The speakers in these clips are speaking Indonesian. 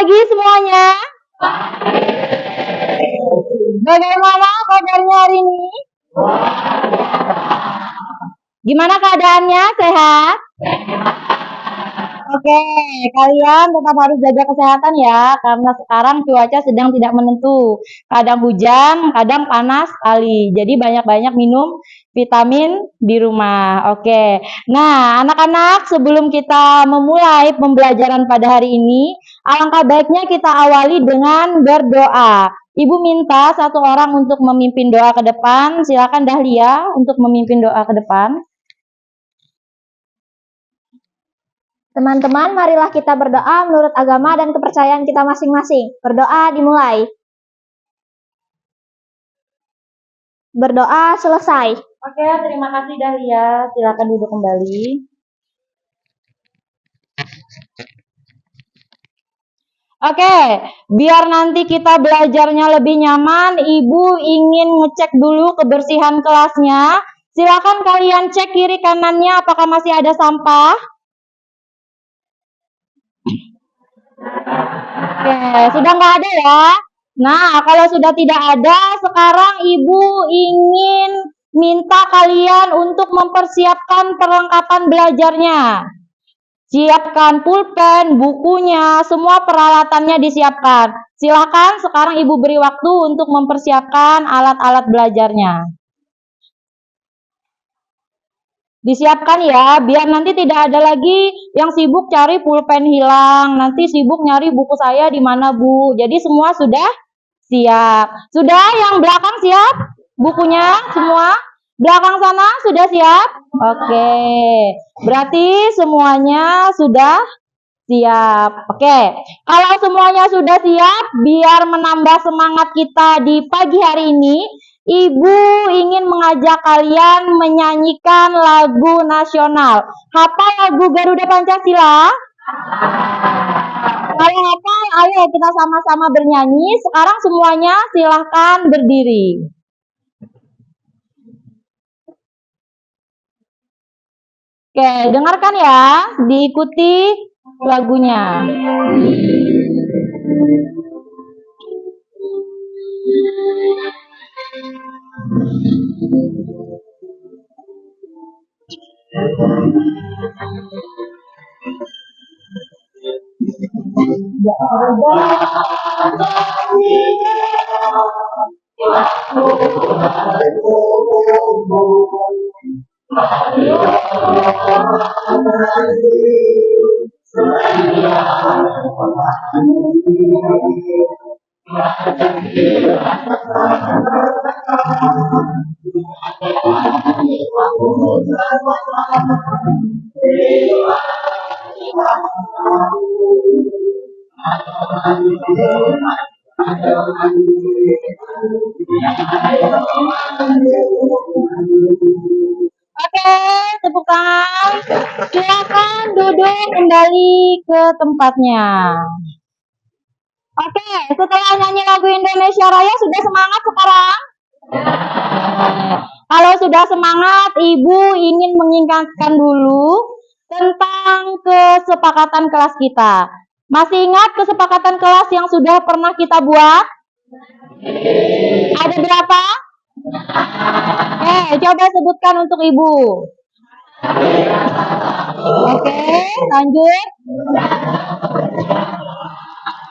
pagi semuanya. Bagaimana kabarnya hari ini? Gimana keadaannya? Sehat? Oke, kalian tetap harus jaga kesehatan ya, karena sekarang cuaca sedang tidak menentu. Kadang hujan, kadang panas sekali. Jadi banyak-banyak minum vitamin di rumah. Oke, nah anak-anak, sebelum kita memulai pembelajaran pada hari ini, alangkah baiknya kita awali dengan berdoa. Ibu minta satu orang untuk memimpin doa ke depan. Silakan Dahlia untuk memimpin doa ke depan. Teman-teman, marilah kita berdoa menurut agama dan kepercayaan kita masing-masing. Berdoa dimulai. Berdoa selesai. Oke, terima kasih Dahlia. Silakan duduk kembali. Oke, biar nanti kita belajarnya lebih nyaman, Ibu ingin ngecek dulu kebersihan kelasnya. Silakan kalian cek kiri kanannya apakah masih ada sampah. Oke, sudah nggak ada ya? Nah, kalau sudah tidak ada, sekarang Ibu ingin minta kalian untuk mempersiapkan perlengkapan belajarnya. Siapkan pulpen, bukunya, semua peralatannya disiapkan. Silakan sekarang Ibu beri waktu untuk mempersiapkan alat-alat belajarnya. Disiapkan ya, biar nanti tidak ada lagi yang sibuk cari pulpen hilang. Nanti sibuk nyari buku saya di mana, Bu. Jadi semua sudah siap. Sudah yang belakang siap? Bukunya semua? Belakang sana sudah siap? Oke. Berarti semuanya sudah siap. Oke. Kalau semuanya sudah siap, biar menambah semangat kita di pagi hari ini, Ibu ingin mengajak kalian menyanyikan lagu nasional. Hafal lagu Garuda Pancasila? Kalau hafal, ayo kita sama-sama bernyanyi. Sekarang semuanya silahkan berdiri. Oke, dengarkan ya. Diikuti lagunya. Oke, tepuk tangan. Silakan duduk kembali ke tempatnya. Oke, setelah nyanyi lagu Indonesia Raya sudah semangat sekarang? Kalau sudah semangat, Ibu ingin mengingatkan dulu tentang kesepakatan kelas kita. Masih ingat kesepakatan kelas yang sudah pernah kita buat? Ada berapa? Coba sebutkan untuk Ibu. Oke, lanjut.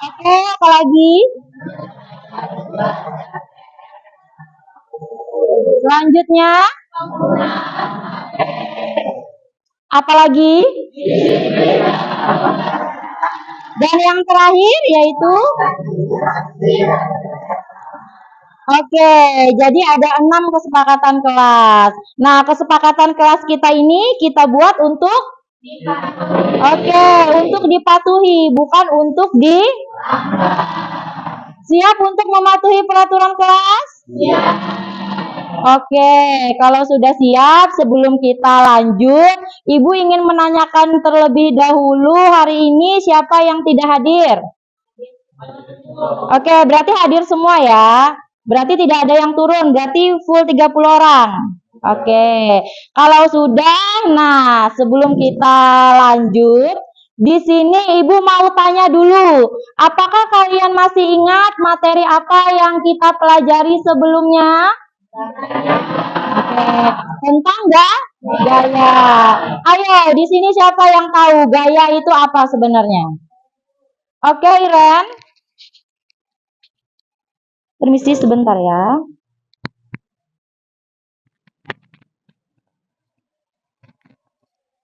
Oke, apa lagi? Selanjutnya, apa lagi? Dan yang terakhir yaitu oke, jadi ada 6 kesepakatan kelas. Nah, kesepakatan kelas kita ini kita buat untuk untuk dipatuhi, bukan untuk siap untuk mematuhi peraturan kelas? Siap. Oke, kalau sudah siap, sebelum kita lanjut, Ibu ingin menanyakan terlebih dahulu hari ini siapa yang tidak hadir? Oke, berarti hadir semua ya. Berarti tidak ada yang turun, berarti full 30 orang. Oke, kalau sudah, nah sebelum kita lanjut, Di sini Ibu mau tanya dulu, apakah kalian masih ingat materi apa yang kita pelajari sebelumnya? Oke, tentang gaya. Ayo, di sini siapa yang tahu gaya itu apa sebenarnya? Oke, Iren. Permisi sebentar ya.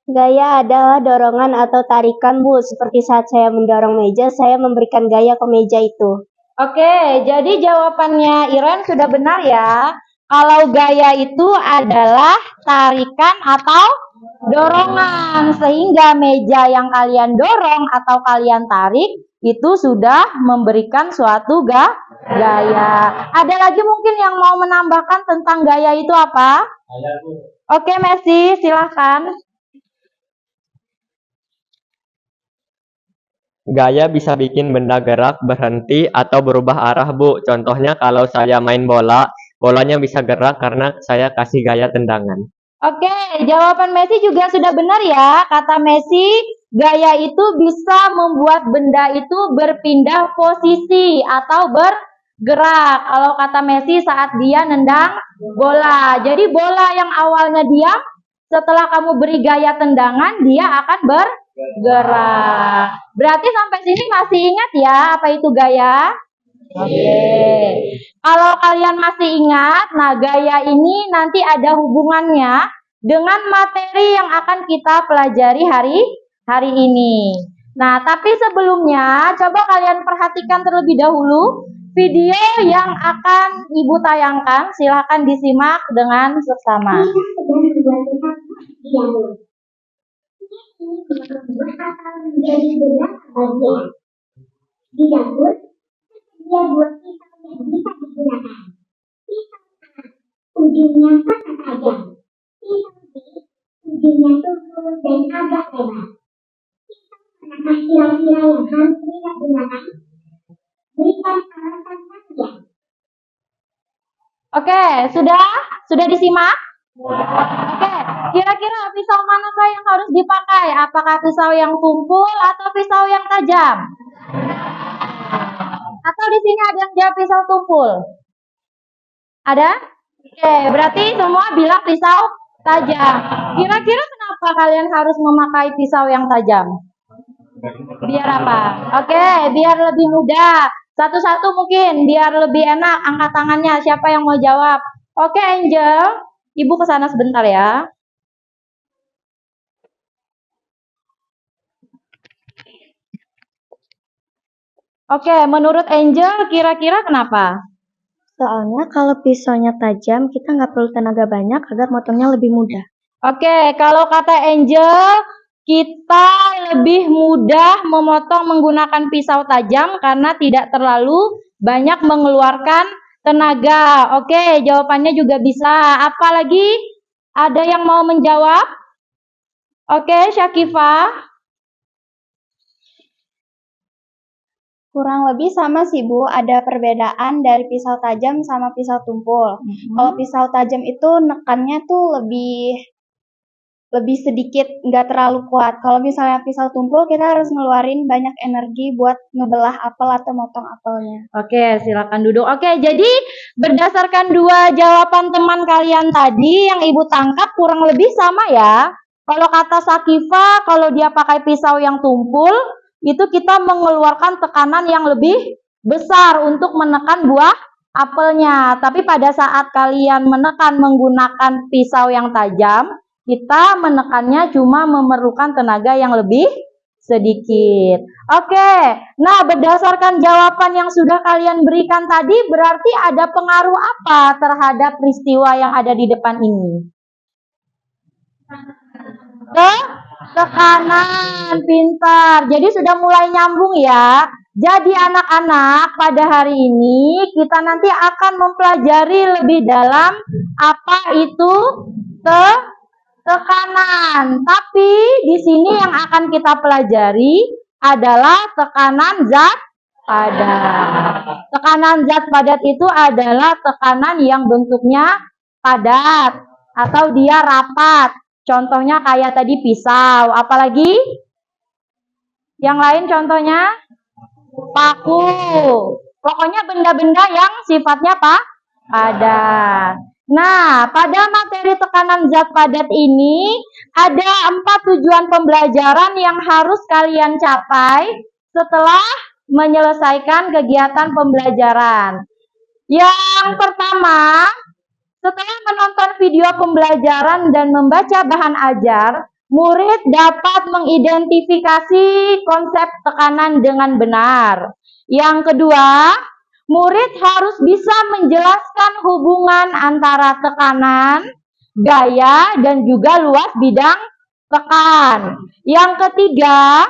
Gaya adalah dorongan atau tarikan, Bu. Seperti saat saya mendorong meja, saya memberikan gaya ke meja itu. Oke, jadi jawabannya Iren sudah benar ya. Kalau gaya itu adalah tarikan atau dorongan, sehingga meja yang kalian dorong atau kalian tarik itu sudah memberikan suatu gaya. Ada lagi mungkin yang mau menambahkan tentang gaya itu apa? Oke, Messi, silahkan. Gaya bisa bikin benda gerak, berhenti, atau berubah arah, Bu. Contohnya kalau saya main bola, bolanya bisa gerak karena saya kasih gaya tendangan. Oke, jawaban Messi juga sudah benar ya. Kata Messi, gaya itu bisa membuat benda itu berpindah posisi atau bergerak. Kalau kata Messi saat dia nendang bola. Jadi bola yang awalnya diam, setelah kamu beri gaya tendangan, dia akan bergerak. Berarti sampai sini masih ingat ya apa itu gaya? Oke. Kalau kalian masih ingat, nah gaya ini nanti ada hubungannya dengan materi yang akan kita pelajari hari ini. Nah, tapi sebelumnya coba kalian perhatikan terlebih dahulu video yang akan Ibu tayangkan. Silahkan disimak dengan seksama. Di dapur dia buat pisau yang bisa digunakan. Pisau A, ujungnya sangat tajam. Pisau B, ujungnya tumpul dan agak lebar. Pisau manakah kira-kira yang harus kita gunakan? Berikan alasan saja. Oke, sudah disimak? Oke, kira-kira pisau manakah yang harus dipakai? Apakah pisau yang tumpul atau pisau yang tajam? Atau di sini ada yang jawab pisau tumpul? Ada? Oke, berarti semua bilang pisau tajam. Kira-kira kenapa kalian harus memakai pisau yang tajam? Biar apa? Oke, biar lebih mudah. Satu-satu mungkin, biar lebih enak. Angkat tangannya, siapa yang mau jawab? Oke, Angel. Ibu ke sana sebentar ya. Oke, menurut Angel kira-kira kenapa? Soalnya kalau pisaunya tajam, kita nggak perlu tenaga banyak agar motongnya lebih mudah. Oke, kalau kata Angel, kita lebih mudah memotong menggunakan pisau tajam karena tidak terlalu banyak mengeluarkan tenaga. Oke, jawabannya juga bisa. Apalagi ada yang mau menjawab? Oke, Syakifah. Kurang lebih sama sih, Bu. Ada perbedaan dari pisau tajam sama pisau tumpul. Kalau pisau tajam itu nekannya tuh lebih sedikit, nggak terlalu kuat. Kalau misalnya pisau tumpul, kita harus ngeluarin banyak energi buat ngebelah apel atau motong apelnya. Oke, silakan duduk. Oke, jadi berdasarkan dua jawaban teman kalian tadi yang Ibu tangkap kurang lebih sama ya. Kalau kata Sakifa, kalau dia pakai pisau yang tumpul, itu kita mengeluarkan tekanan yang lebih besar untuk menekan buah apelnya. Tapi pada saat kalian menekan menggunakan pisau yang tajam, kita menekannya cuma memerlukan tenaga yang lebih sedikit. Oke, nah berdasarkan jawaban yang sudah kalian berikan tadi, berarti ada pengaruh apa terhadap peristiwa yang ada di depan ini? Tekanan, pintar. Jadi sudah mulai nyambung ya. Jadi anak-anak, pada hari ini kita nanti akan mempelajari lebih dalam apa itu tekanan. Tapi di sini yang akan kita pelajari adalah tekanan zat padat. Tekanan zat padat itu adalah tekanan yang bentuknya padat atau dia rapat. Contohnya kayak tadi pisau, apalagi Yang lain contohnya paku. Pokoknya benda-benda yang sifatnya padat. Nah, pada materi tekanan zat padat ini ada 4 tujuan pembelajaran yang harus kalian capai setelah menyelesaikan kegiatan pembelajaran. Yang pertama, setelah menonton video pembelajaran dan membaca bahan ajar, murid dapat mengidentifikasi konsep tekanan dengan benar. Yang kedua, murid harus bisa menjelaskan hubungan antara tekanan, gaya, dan juga luas bidang tekan. Yang ketiga,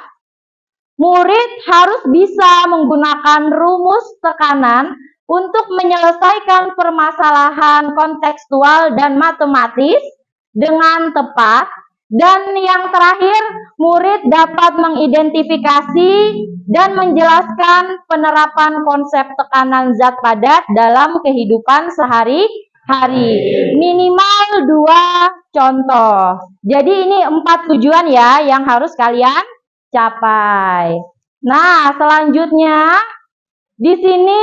murid harus bisa menggunakan rumus tekanan untuk menyelesaikan permasalahan kontekstual dan matematis dengan tepat. Dan yang terakhir, murid dapat mengidentifikasi dan menjelaskan penerapan konsep tekanan zat padat dalam kehidupan sehari-hari. Minimal 2 contoh. Jadi ini 4 tujuan ya yang harus kalian capai. Nah, selanjutnya di sini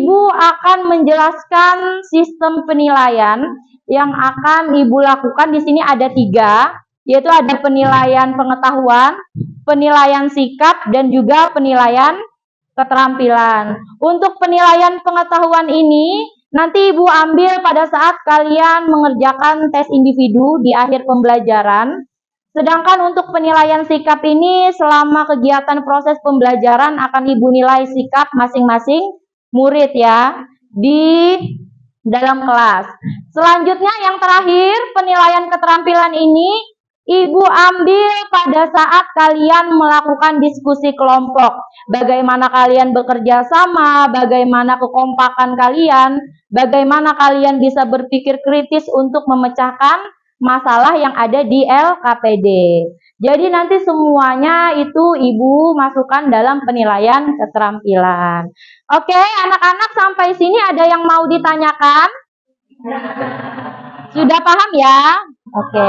Ibu akan menjelaskan sistem penilaian yang akan Ibu lakukan. Di sini ada 3, yaitu ada penilaian pengetahuan, penilaian sikap, dan juga penilaian keterampilan. Untuk penilaian pengetahuan ini, nanti Ibu ambil pada saat kalian mengerjakan tes individu di akhir pembelajaran. Sedangkan untuk penilaian sikap ini, selama kegiatan proses pembelajaran akan Ibu nilai sikap masing-masing murid ya, di dalam kelas. Selanjutnya yang terakhir, penilaian keterampilan ini Ibu ambil pada saat kalian melakukan diskusi kelompok. Bagaimana kalian bekerja sama, bagaimana kekompakan kalian, bagaimana kalian bisa berpikir kritis untuk memecahkan masalah yang ada di LKPD. Jadi nanti semuanya itu Ibu masukkan dalam penilaian keterampilan. Oke, anak-anak sampai sini ada yang mau ditanyakan? Sudah paham ya? Oke.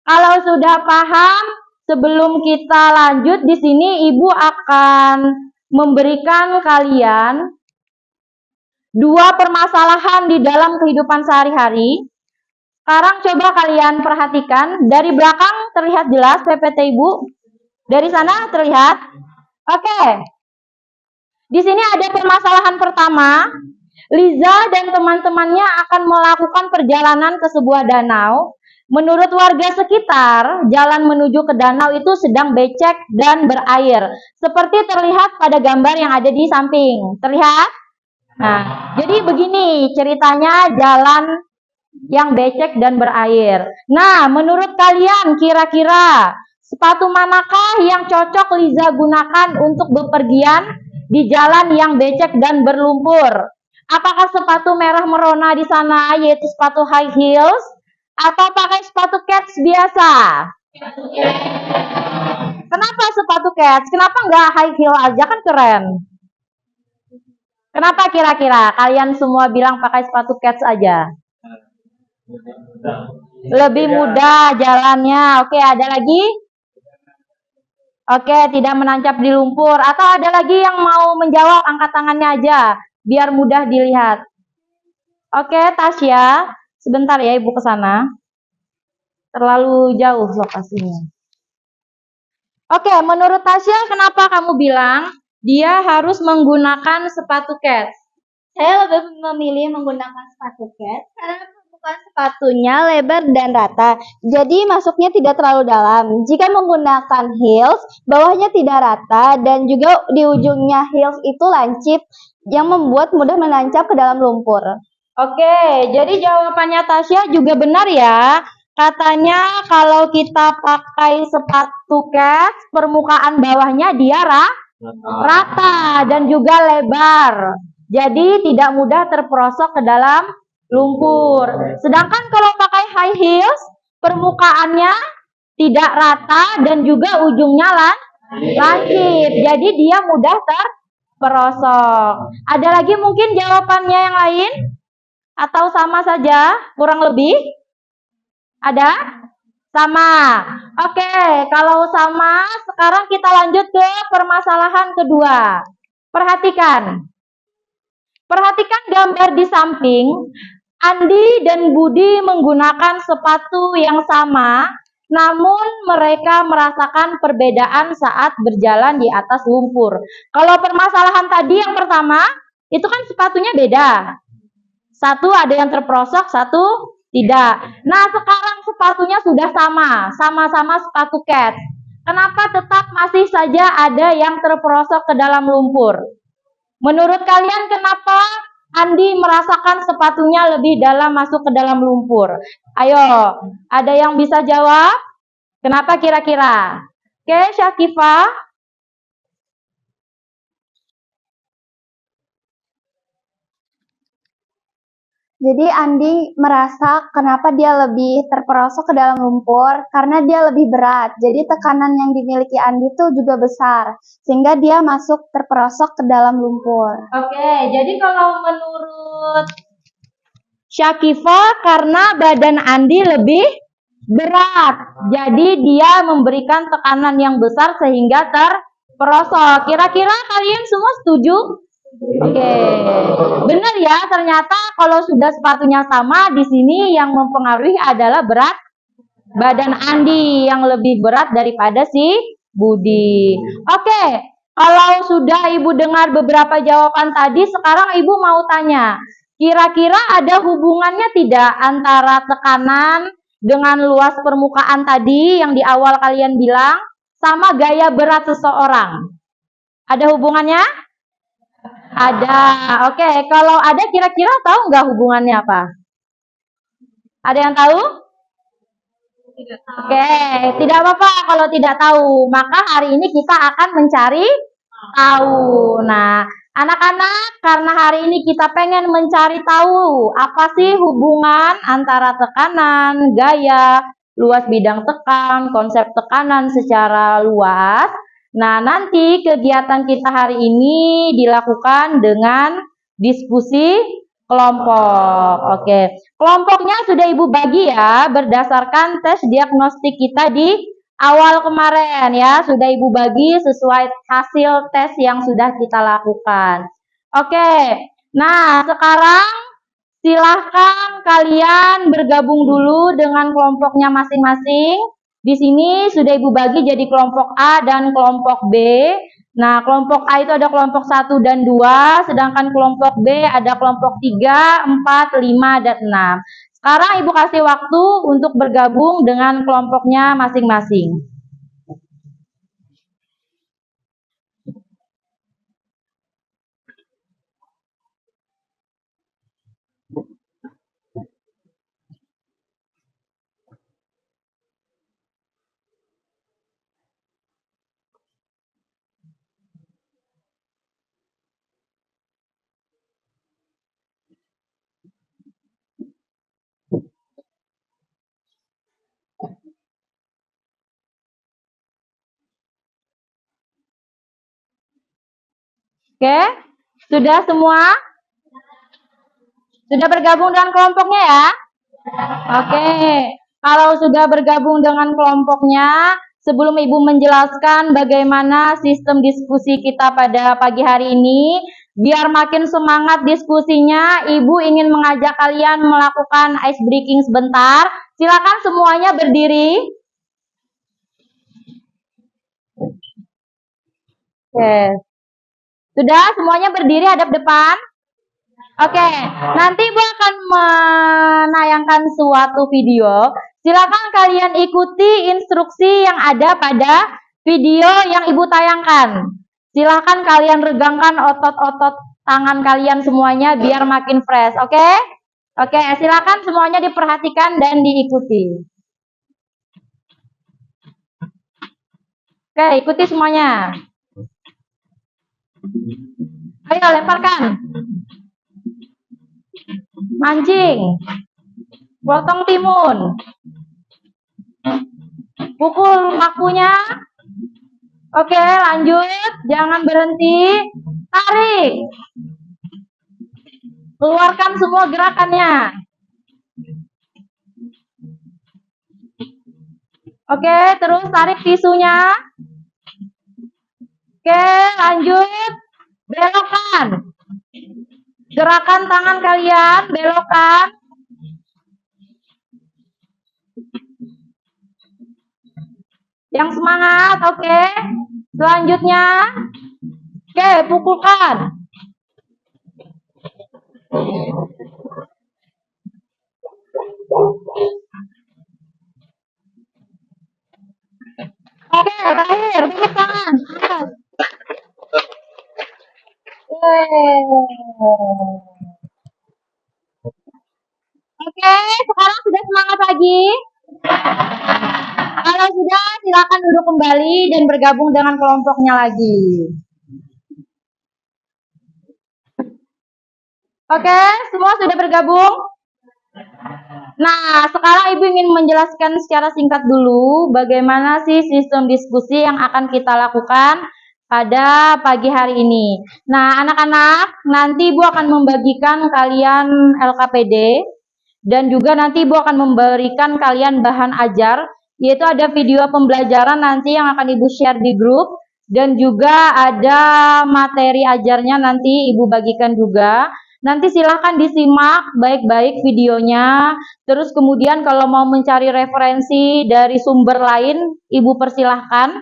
Kalau sudah paham, sebelum kita lanjut di sini Ibu akan memberikan kalian 2 permasalahan di dalam kehidupan sehari-hari. Sekarang coba kalian perhatikan, dari belakang terlihat jelas PPT Ibu? Dari sana terlihat? Oke. Di sini ada permasalahan pertama. Liza dan teman-temannya akan melakukan perjalanan ke sebuah danau. Menurut warga sekitar, jalan menuju ke danau itu sedang becek dan berair. Seperti terlihat pada gambar yang ada di samping. Terlihat? Nah, jadi begini ceritanya jalan yang becek dan berair. Nah, menurut kalian kira-kira sepatu manakah yang cocok Liza gunakan untuk bepergian di jalan yang becek dan berlumpur? Apakah sepatu merah merona di sana, yaitu sepatu high heels, atau pakai sepatu cats biasa? Kenapa sepatu cats? Kenapa nggak high heel aja, kan keren? Kenapa kira-kira kalian semua bilang pakai sepatu cats aja? Lebih mudah jalannya. Oke, ada lagi? Oke, tidak menancap di lumpur. Atau ada lagi yang mau menjawab, angkat tangannya aja, biar mudah dilihat. Oke, Tasya, sebentar ya Ibu ke sana. Terlalu jauh lokasinya. Oke, menurut Tasya, kenapa kamu bilang dia harus menggunakan sepatu cats? Saya lebih memilih menggunakan sepatu cats karena bentukan sepatunya lebar dan rata, jadi masuknya tidak terlalu dalam. Jika menggunakan heels, bawahnya tidak rata dan juga di ujungnya heels itu lancip yang membuat mudah menancap ke dalam lumpur. Oke, jadi jawabannya Tasya juga benar ya. Katanya kalau kita pakai sepatu cats, permukaan bawahnya dia rata dan juga lebar. Jadi tidak mudah terperosok ke dalam lumpur. Sedangkan kalau pakai high heels, permukaannya tidak rata dan juga ujungnya lancip. Jadi dia mudah terperosok. Ada lagi mungkin jawabannya yang lain? Atau sama saja, kurang lebih? Ada? Sama. Oke, kalau sama, sekarang kita lanjut ke permasalahan kedua. Perhatikan. Perhatikan gambar di samping. Andi dan Budi menggunakan sepatu yang sama, namun mereka merasakan perbedaan saat berjalan di atas lumpur. Kalau permasalahan tadi yang pertama, itu kan sepatunya beda. Satu ada yang terperosok, satu tidak. Nah, sekarang sepatunya sudah sama, sama-sama sepatu cat. Kenapa tetap masih saja ada yang terperosok ke dalam lumpur? Menurut kalian kenapa Andi merasakan sepatunya lebih dalam masuk ke dalam lumpur? Ayo, ada yang bisa jawab? Kenapa kira-kira? Oke, Syakifah. Jadi Andi merasa kenapa dia lebih terperosok ke dalam lumpur karena dia lebih berat. Jadi tekanan yang dimiliki Andi itu juga besar sehingga dia masuk terperosok ke dalam lumpur. Oke, jadi kalau menurut Syakifah karena badan Andi lebih berat. Jadi dia memberikan tekanan yang besar sehingga terperosok. Kira-kira kalian semua setuju? Oke, benar ya. Ternyata kalau sudah sepatunya sama, di sini yang mempengaruhi adalah berat badan Andi yang lebih berat daripada si Budi. Oke, kalau sudah Ibu dengar beberapa jawaban tadi, sekarang Ibu mau tanya, kira-kira ada hubungannya tidak antara tekanan dengan luas permukaan tadi yang di awal kalian bilang sama gaya berat seseorang? Ada hubungannya? Ada. Oke, kalau ada kira-kira tahu nggak hubungannya apa? Ada yang tahu? Oke, tidak apa-apa kalau tidak tahu. Maka hari ini kita akan mencari tahu. Nah, anak-anak, karena hari ini kita pengen mencari tahu apa sih hubungan antara tekanan, gaya, luas bidang tekan, konsep tekanan secara luas. Nah, nanti kegiatan kita hari ini dilakukan dengan diskusi kelompok. Oke, kelompoknya sudah Ibu bagi ya berdasarkan tes diagnostik kita di awal kemarin ya. Sudah Ibu bagi sesuai hasil tes yang sudah kita lakukan. Oke, nah sekarang silahkan kalian bergabung dulu dengan kelompoknya masing-masing. Di sini sudah Ibu bagi jadi kelompok A dan kelompok B. Nah, kelompok A itu ada kelompok 1 dan 2, sedangkan kelompok B ada kelompok 3, 4, 5, dan 6. Sekarang Ibu kasih waktu untuk bergabung dengan kelompoknya masing-masing. Oke, sudah semua? Sudah bergabung dengan kelompoknya ya? Oke, kalau sudah bergabung dengan kelompoknya, sebelum Ibu menjelaskan bagaimana sistem diskusi kita pada pagi hari ini, biar makin semangat diskusinya, Ibu ingin mengajak kalian melakukan ice breaking sebentar. Silakan semuanya berdiri. Oke. Sudah semuanya berdiri hadap depan? Oke, nanti Ibu akan menayangkan suatu video. Silakan kalian ikuti instruksi yang ada pada video yang Ibu tayangkan. Silakan kalian regangkan otot-otot tangan kalian semuanya biar makin fresh, oke? Oke, silakan semuanya diperhatikan dan diikuti. Oke, ikuti semuanya. Ayo, lemparkan. Mancing. Potong timun. Pukul pakunya. Oke, lanjut. Jangan berhenti. Tarik. Keluarkan semua gerakannya. Oke, terus tarik tisunya. Oke, lanjut. Belokkan. Gerakan tangan kalian, belokkan. Yang semangat, oke. Selanjutnya, oke, pukulkan. Oke, terakhir, tepuk tangan. Oke, sekarang sudah semangat lagi. Kalau sudah, silakan duduk kembali dan bergabung dengan kelompoknya lagi. Oke, semua sudah bergabung? Nah, sekarang Ibu ingin menjelaskan secara singkat dulu bagaimana sih sistem diskusi yang akan kita lakukan pada pagi hari ini. Nah, anak-anak, nanti Ibu akan membagikan kalian LKPD dan juga nanti Ibu akan memberikan kalian bahan ajar, yaitu ada video pembelajaran nanti yang akan Ibu share di grup dan juga ada materi ajarnya nanti Ibu bagikan juga. Nanti silahkan disimak baik-baik videonya. Terus kemudian kalau mau mencari referensi dari sumber lain, Ibu persilahkan.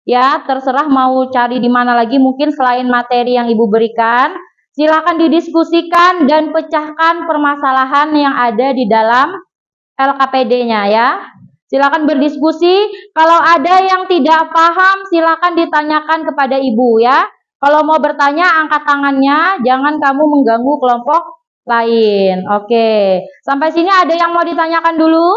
Ya, terserah mau cari di mana lagi mungkin selain materi yang Ibu berikan. Silahkan didiskusikan dan pecahkan permasalahan yang ada di dalam LKPD-nya ya. Silakan berdiskusi. Kalau ada yang tidak paham, silakan ditanyakan kepada Ibu ya. Kalau mau bertanya, angkat tangannya, jangan kamu mengganggu kelompok lain. Oke, sampai sini ada yang mau ditanyakan dulu?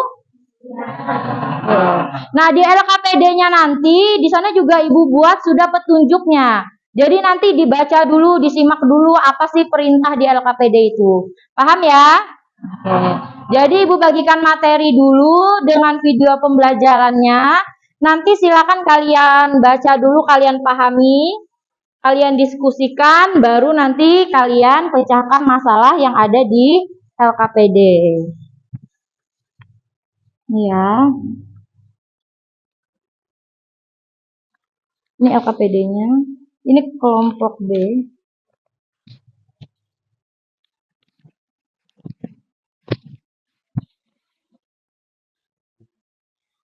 Nah, di LKPD-nya nanti, di sana juga Ibu buat sudah petunjuknya. Jadi nanti dibaca dulu, disimak dulu apa sih perintah di LKPD itu. Paham ya? Oke. Jadi Ibu bagikan materi dulu dengan video pembelajarannya. Nanti silakan kalian baca dulu, kalian pahami. Kalian diskusikan, baru nanti kalian pecahkan masalah yang ada di LKPD. Ya. Ini LKPD-nya. Ini kelompok B.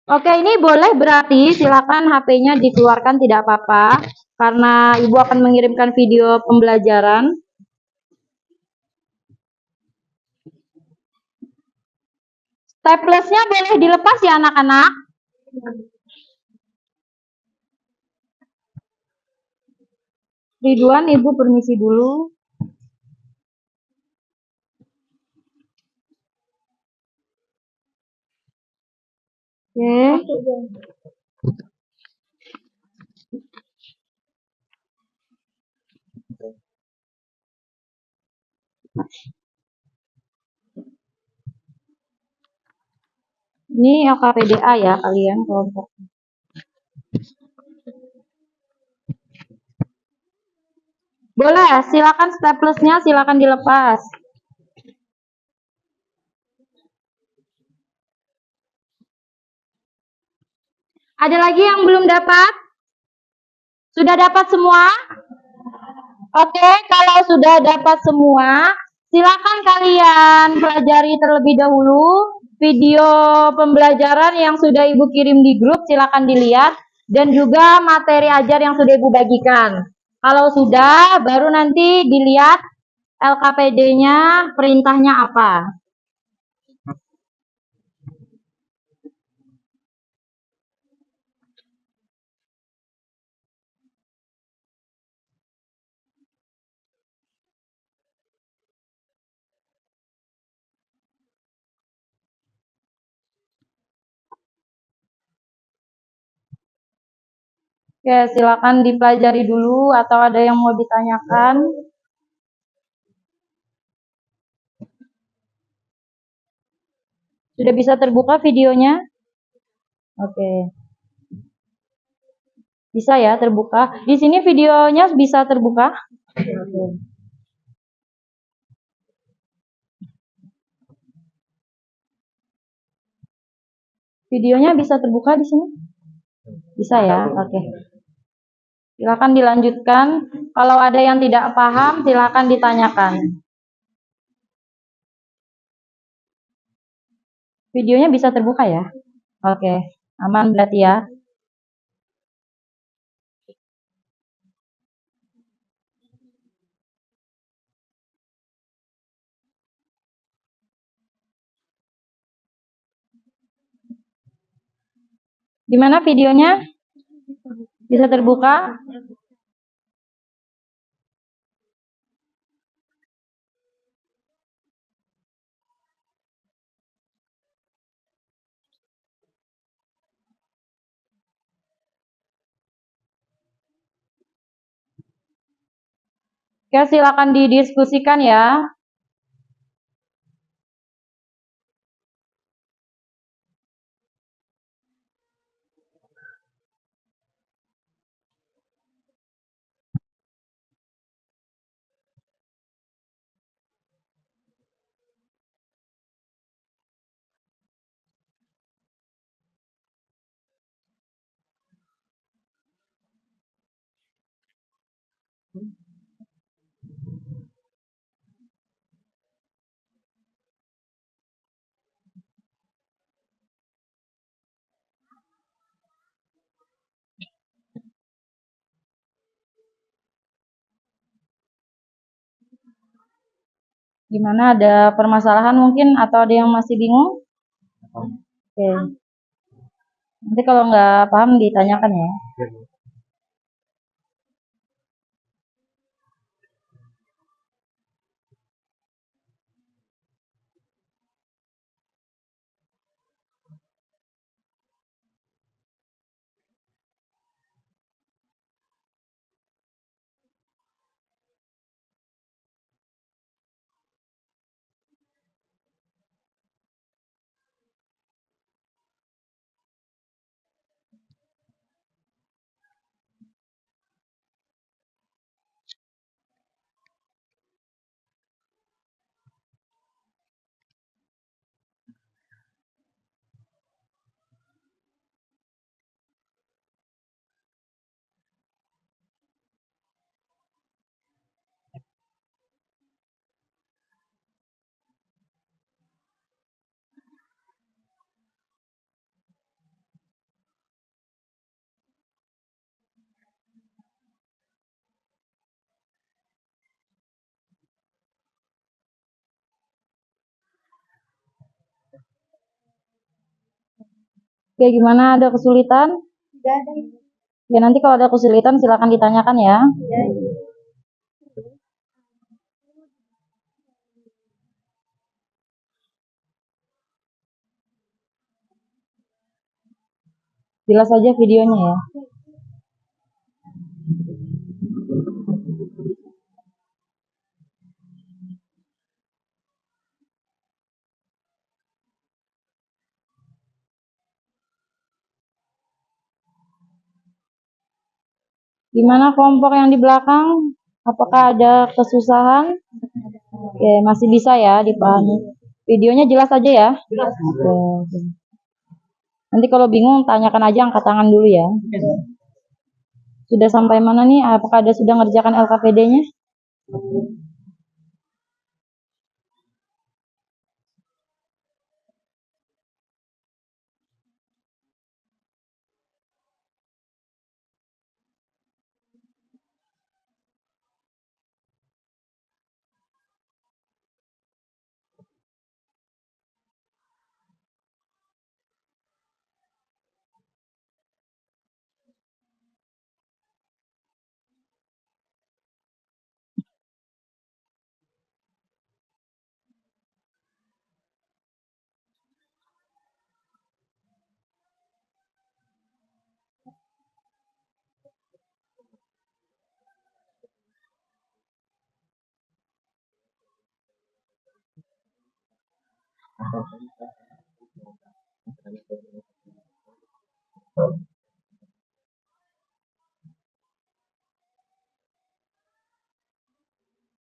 Oke, ini boleh berarti silakan HP-nya dikeluarkan tidak apa-apa. Karena Ibu akan mengirimkan video pembelajaran. Staples-nya boleh dilepas ya anak-anak. Ridwan, Ibu permisi dulu. Oke. Ini LKPDA ya kalian kelompok. Boleh, silakan staplesnya silakan dilepas. Ada lagi yang belum dapat? Sudah dapat semua? Oke, kalau sudah dapat semua, silakan kalian pelajari terlebih dahulu video pembelajaran yang sudah Ibu kirim di grup, silakan dilihat, dan juga materi ajar yang sudah Ibu bagikan. Kalau sudah, baru nanti dilihat LKPD-nya, perintahnya apa. Oke, silakan dipelajari dulu atau ada yang mau ditanyakan. Sudah bisa terbuka videonya? Oke. Bisa ya terbuka. Di sini videonya bisa terbuka? Oke. Videonya bisa terbuka di sini? Bisa ya? Oke. Silakan dilanjutkan. Kalau ada yang tidak paham, silakan ditanyakan. Videonya bisa terbuka ya? Oke, aman berarti ya. Gimana videonya? Bisa terbuka? Oke, silakan didiskusikan ya. Gimana, ada permasalahan mungkin atau ada yang masih bingung? Oke. Nanti kalau nggak paham ditanyakan ya. Oke, gimana, ada kesulitan? Tidak ada. Ya, nanti kalau ada kesulitan silakan ditanyakan ya. Jelas aja videonya ya. Gimana kelompok yang di belakang? Apakah ada kesusahan? Oke, masih bisa ya dipahami. Videonya jelas aja ya? Oke. Nanti kalau bingung tanyakan aja, angkat tangan dulu ya. Sudah sampai mana nih? Apakah ada sudah ngerjakan LKPD-nya?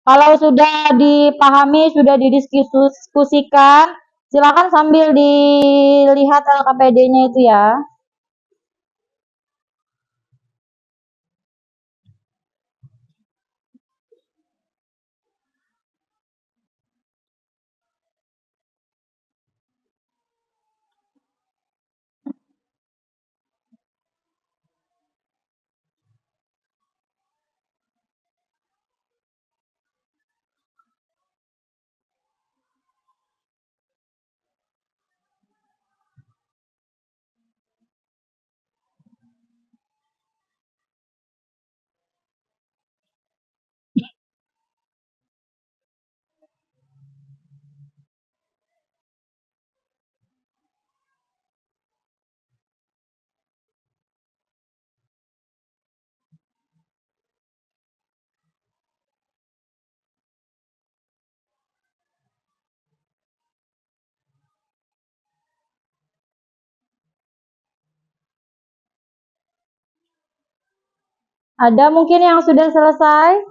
Kalau sudah dipahami, sudah didiskusikan, Silakan sambil dilihat LKPD-nya itu ya. Ada mungkin yang sudah selesai?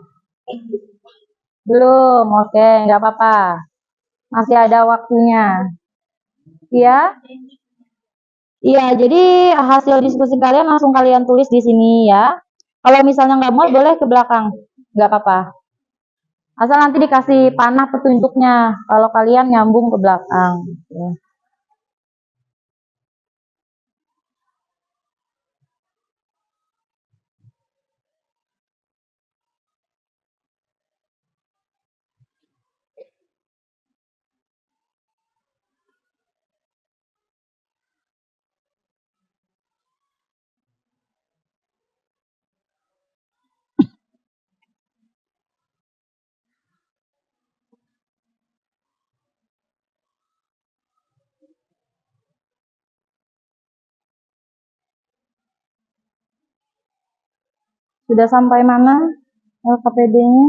Belum, oke, nggak apa-apa. Masih ada waktunya. Ya? Iya, jadi hasil diskusi kalian langsung kalian tulis di sini ya. Kalau misalnya nggak mau, boleh ke belakang. Nggak apa-apa. Asal nanti dikasih panah petunjuknya. Kalau kalian nyambung ke belakang. Ya. Sudah sampai mana LKPD-nya?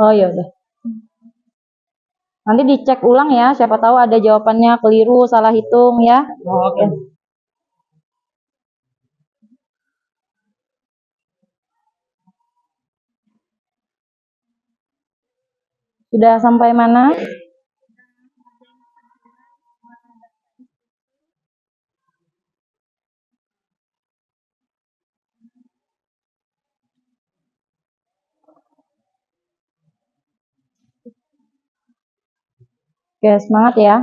Oh ya udah. Nanti dicek ulang ya, siapa tahu ada jawabannya keliru, salah hitung ya. Oke. Sudah sampai mana? Oke, semangat ya.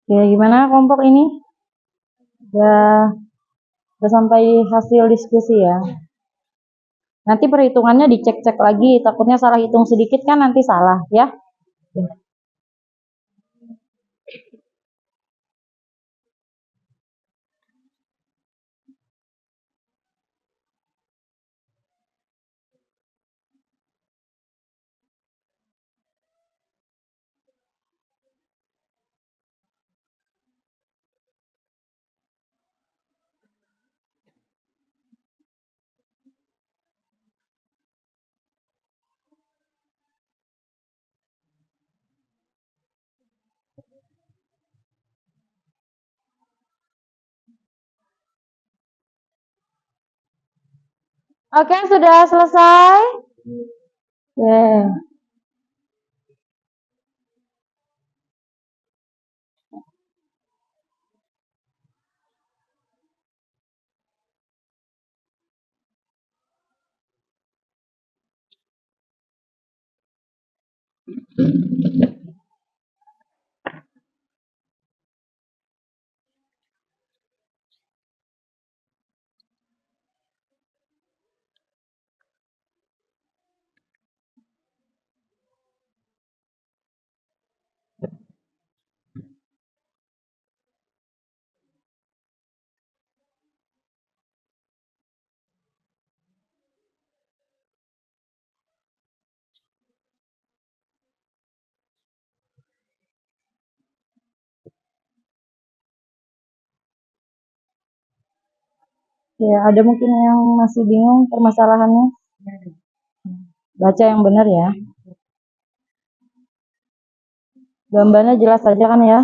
Oke, gimana kelompok ini? Udah sampai hasil diskusi ya. Nanti perhitungannya dicek-cek lagi, takutnya salah hitung sedikit kan nanti salah ya. Oke, sudah selesai? Oke. Ya, ada mungkin yang masih bingung permasalahannya. Baca yang benar ya. Gambarnya jelas saja kan ya?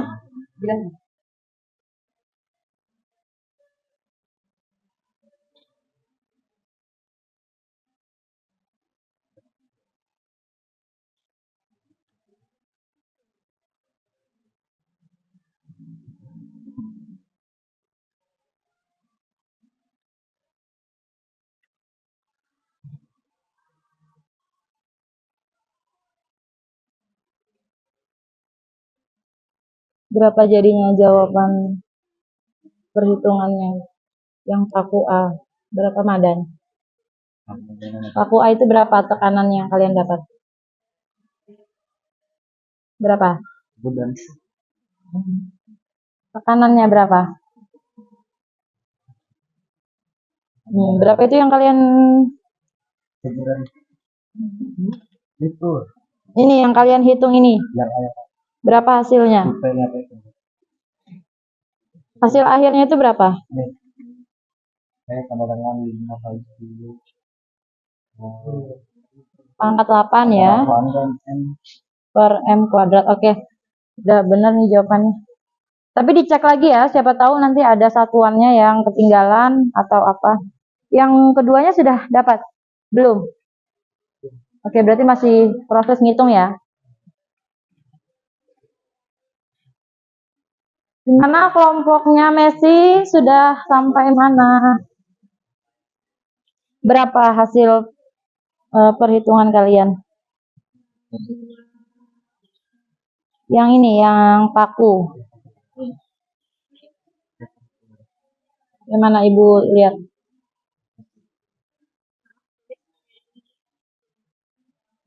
Berapa jadinya jawaban perhitungannya yang paku A? Berapa Madan? Paku A itu berapa tekanan yang kalian dapat? Berapa? Tekanannya berapa? Berapa itu yang kalian ini yang kalian hitung ini? Berapa hasilnya? Hasil akhirnya itu berapa? Pangkat 8 ya. Per M kuadrat. Oke. Udah benar nih jawabannya. Tapi dicek lagi ya, siapa tahu nanti ada satuannya yang ketinggalan atau apa. Yang keduanya sudah dapat? Belum? Oke, berarti masih proses ngitung ya. Gimana kelompoknya Messi? Sudah sampai mana? Berapa hasil perhitungan kalian? Yang ini, yang paku. Gimana Ibu lihat?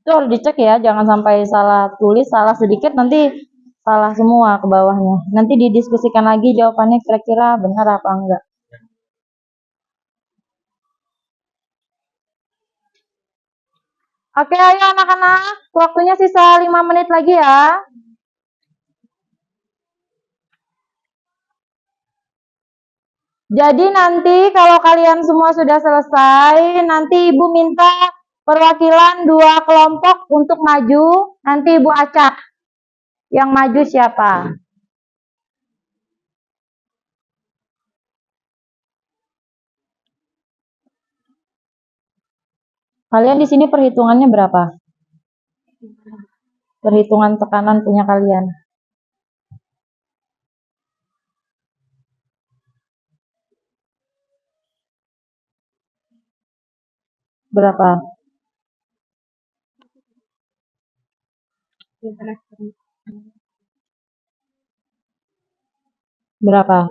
Itu harus dicek ya, jangan sampai salah tulis, salah sedikit nanti salah semua ke bawahnya. Nanti didiskusikan lagi jawabannya kira-kira benar apa enggak. Oke, ayo anak-anak, waktunya sisa 5 menit lagi ya. Jadi nanti kalau kalian semua sudah selesai, nanti Ibu minta perwakilan 2 kelompok untuk maju. Nanti Ibu acak. Yang maju siapa? Kalian di sini perhitungannya berapa? Perhitungan tekanan punya kalian. Berapa? Berapa?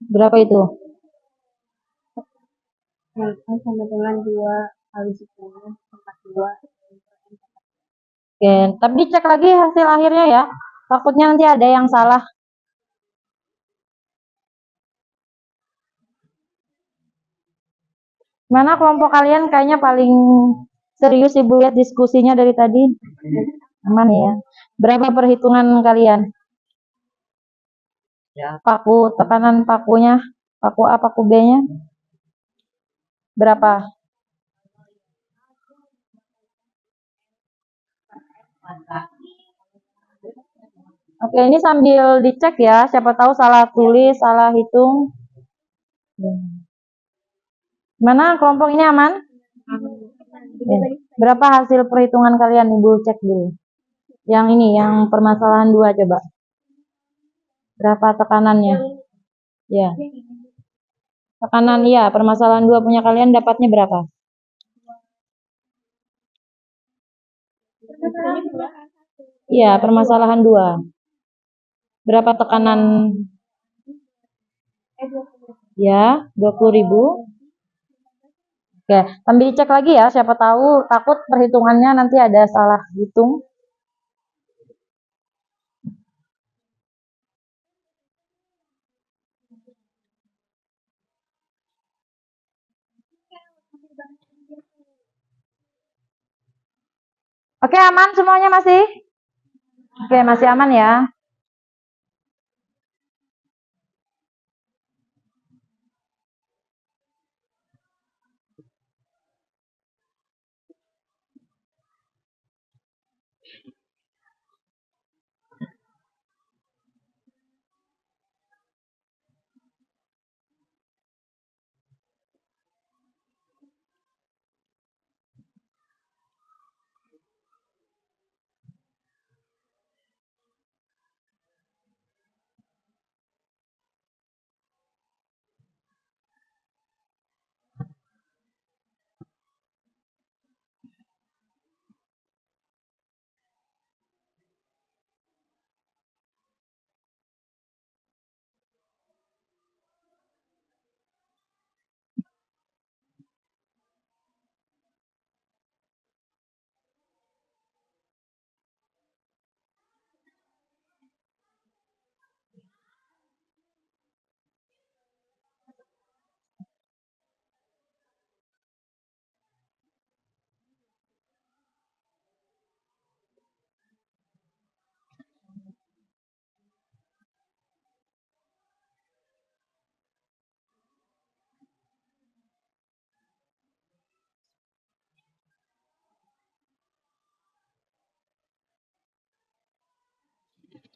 Berapa itu? Sama dengan 2 kali 10 42. Oke, tapi dicek lagi hasil akhirnya ya. Takutnya nanti ada yang salah. Mana kelompok kalian kayaknya paling serius Ibu lihat diskusinya dari tadi? Aman ya. Berapa perhitungan kalian? Paku, tekanan pakunya, paku A, paku B-nya? Berapa? Oke, ini sambil dicek ya, siapa tahu salah tulis, salah hitung. Mana kelompok ini aman? Ya. Berapa hasil perhitungan kalian Ibu cek dulu? Yang ini, yang permasalahan 2 coba. Berapa tekanannya? Ya. Tekanan ya, permasalahan 2 punya kalian dapatnya berapa? Iya, permasalahan 2. Berapa tekanan? Ya, 20.000. Oke, sambil dicek lagi ya, siapa tahu takut perhitungannya nanti ada salah hitung. Oke, aman semuanya masih? Oke, masih aman ya.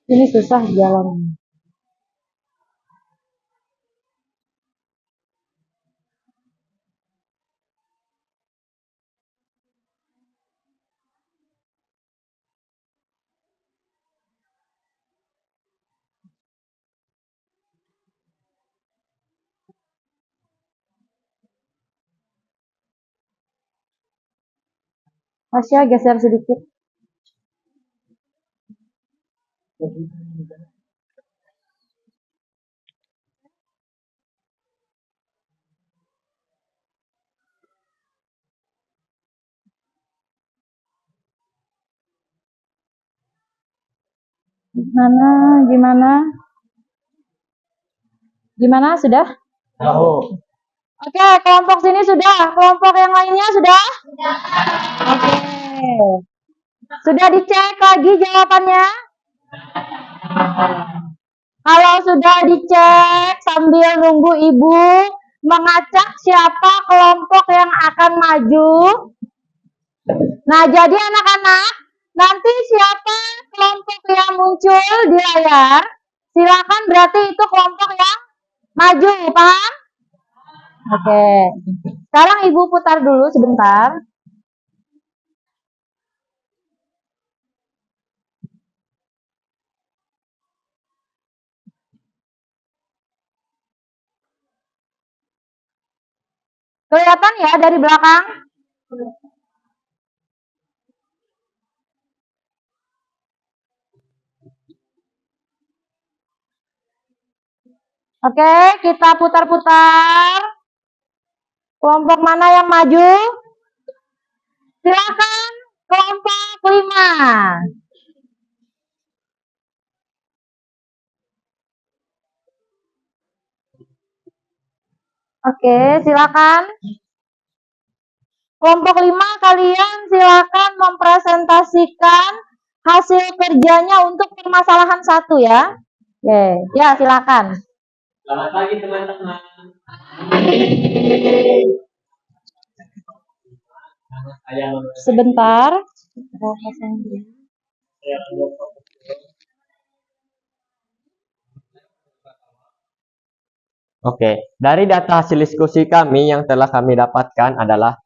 Ini susah jalan. Asya geser sedikit. Gimana? Gimana? Sudah? Tahu. Oke, kelompok sini sudah. Kelompok yang lainnya sudah? Oke. Sudah dicek lagi jawabannya? Kalau sudah dicek sambil nunggu ibu mengacak siapa kelompok yang akan maju. Nah, jadi anak-anak, nanti siapa kelompok yang muncul di layar, silakan berarti itu kelompok yang maju, paham? Oke. Sekarang ibu putar dulu sebentar. Kelihatan ya dari belakang? Oke, kita putar-putar. Kelompok mana yang maju? Silakan kelompok 5. Oke, silakan. Kelompok 5 kalian silakan mempresentasikan hasil kerjanya untuk permasalahan 1 ya. Oke, ya silakan. Selamat pagi teman-teman. Sebentar. Oke, dari data hasil diskusi kami yang telah kami dapatkan adalah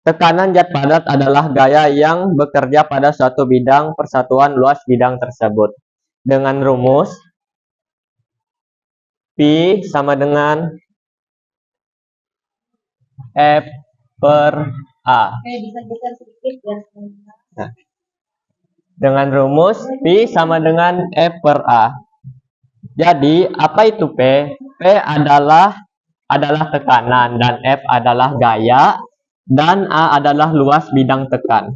tekanan zat padat adalah gaya yang bekerja pada suatu bidang persatuan luas bidang tersebut. Dengan rumus P sama dengan F per A. Bisa geser sedikit ya. Nah, dengan rumus P sama dengan F per A. Jadi, apa itu P? P adalah tekanan, dan F adalah gaya, dan A adalah luas bidang tekan.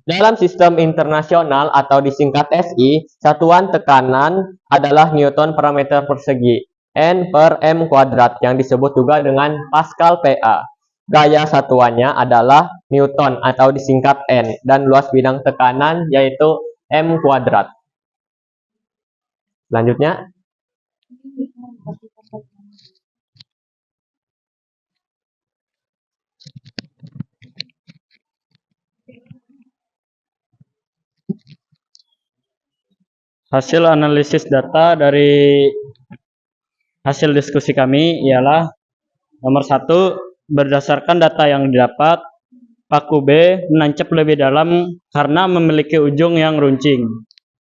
Dalam sistem internasional atau disingkat SI, satuan tekanan adalah Newton per meter persegi, N per M kuadrat, yang disebut juga dengan Pascal PA. gaya satuannya adalah Newton atau disingkat N, dan luas bidang tekanan yaitu M kuadrat. Selanjutnya, hasil analisis data dari hasil diskusi kami ialah nomor 1, berdasarkan data yang didapat, paku B menancap lebih dalam karena memiliki ujung yang runcing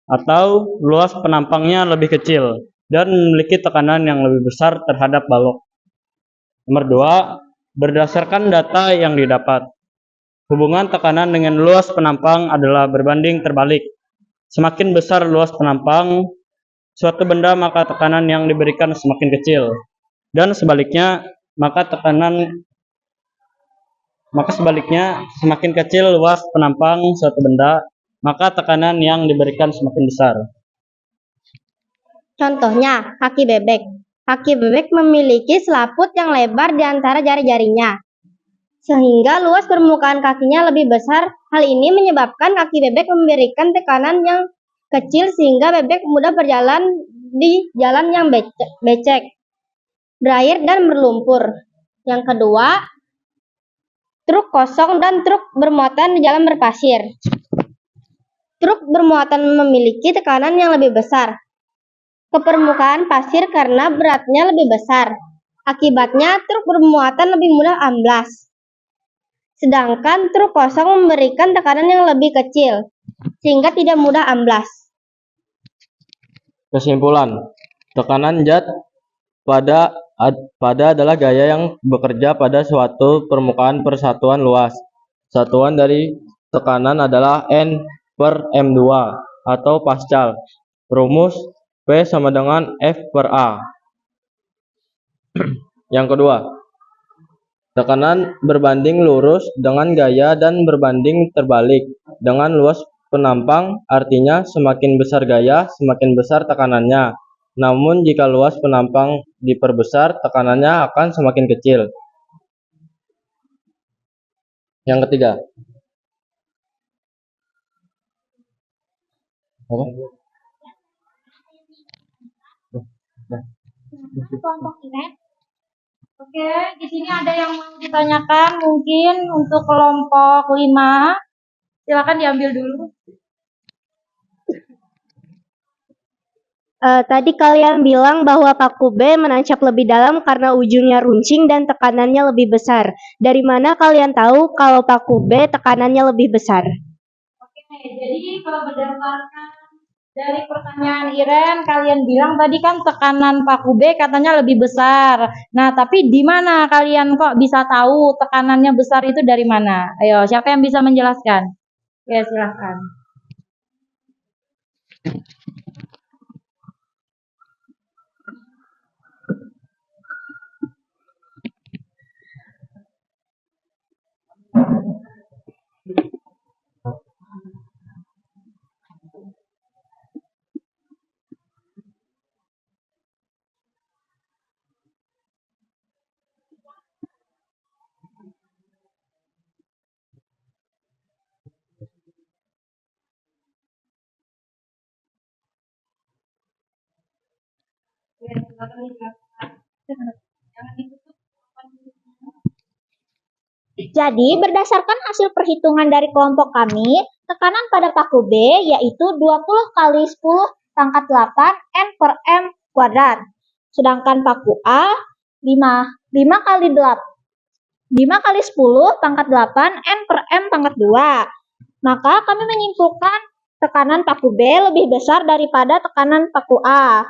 atau luas penampangnya lebih kecil dan memiliki tekanan yang lebih besar terhadap balok. Nomor 2, berdasarkan data yang didapat, hubungan tekanan dengan luas penampang adalah berbanding terbalik. Semakin besar luas penampang suatu benda, maka tekanan yang diberikan semakin kecil. Dan sebaliknya, semakin kecil luas penampang suatu benda, maka tekanan yang diberikan semakin besar. Contohnya, kaki bebek. Kaki bebek memiliki selaput yang lebar di antara jari-jarinya, sehingga luas permukaan kakinya lebih besar. Hal ini menyebabkan kaki bebek memberikan tekanan yang kecil sehingga bebek mudah berjalan di jalan yang becek, berair, dan berlumpur. Yang kedua, truk kosong dan truk bermuatan di jalan berpasir. Truk bermuatan memiliki tekanan yang lebih besar ke permukaan pasir karena beratnya lebih besar. Akibatnya, truk bermuatan lebih mudah amblas. Sedangkan truk kosong memberikan tekanan yang lebih kecil, sehingga tidak mudah amblas. Kesimpulan, tekanan zat pada adalah gaya yang bekerja pada suatu permukaan persatuan luas. Satuan dari tekanan adalah N/M2 atau Pascal. Rumus P sama dengan F/A. Yang kedua, tekanan berbanding lurus dengan gaya dan berbanding terbalik dengan luas penampang, artinya semakin besar gaya, semakin besar tekanannya. Namun jika luas penampang diperbesar, tekanannya akan semakin kecil. Yang ketiga, kelompok ini. Oke, di sini ada yang mau ditanyakan mungkin untuk kelompok 5. Silakan diambil dulu. Tadi kalian bilang bahwa paku B menancap lebih dalam karena ujungnya runcing dan tekanannya lebih besar. Dari mana kalian tahu kalau paku B tekanannya lebih besar? Oke, jadi kalau berdasarkan dari pertanyaan Iren, kalian bilang tadi kan tekanan paku B katanya lebih besar. Nah, tapi di mana kalian kok bisa tahu tekanannya besar itu dari mana? Ayo, siapa yang bisa menjelaskan? Ya, silahkan. Jadi, berdasarkan hasil perhitungan dari kelompok kami, tekanan pada paku B yaitu 20 kali 10 pangkat 8 N/M kuadrat. Sedangkan paku A 5 kali 10 pangkat 8 N/M pangkat 2. Maka kami menyimpulkan tekanan paku B lebih besar daripada tekanan paku A.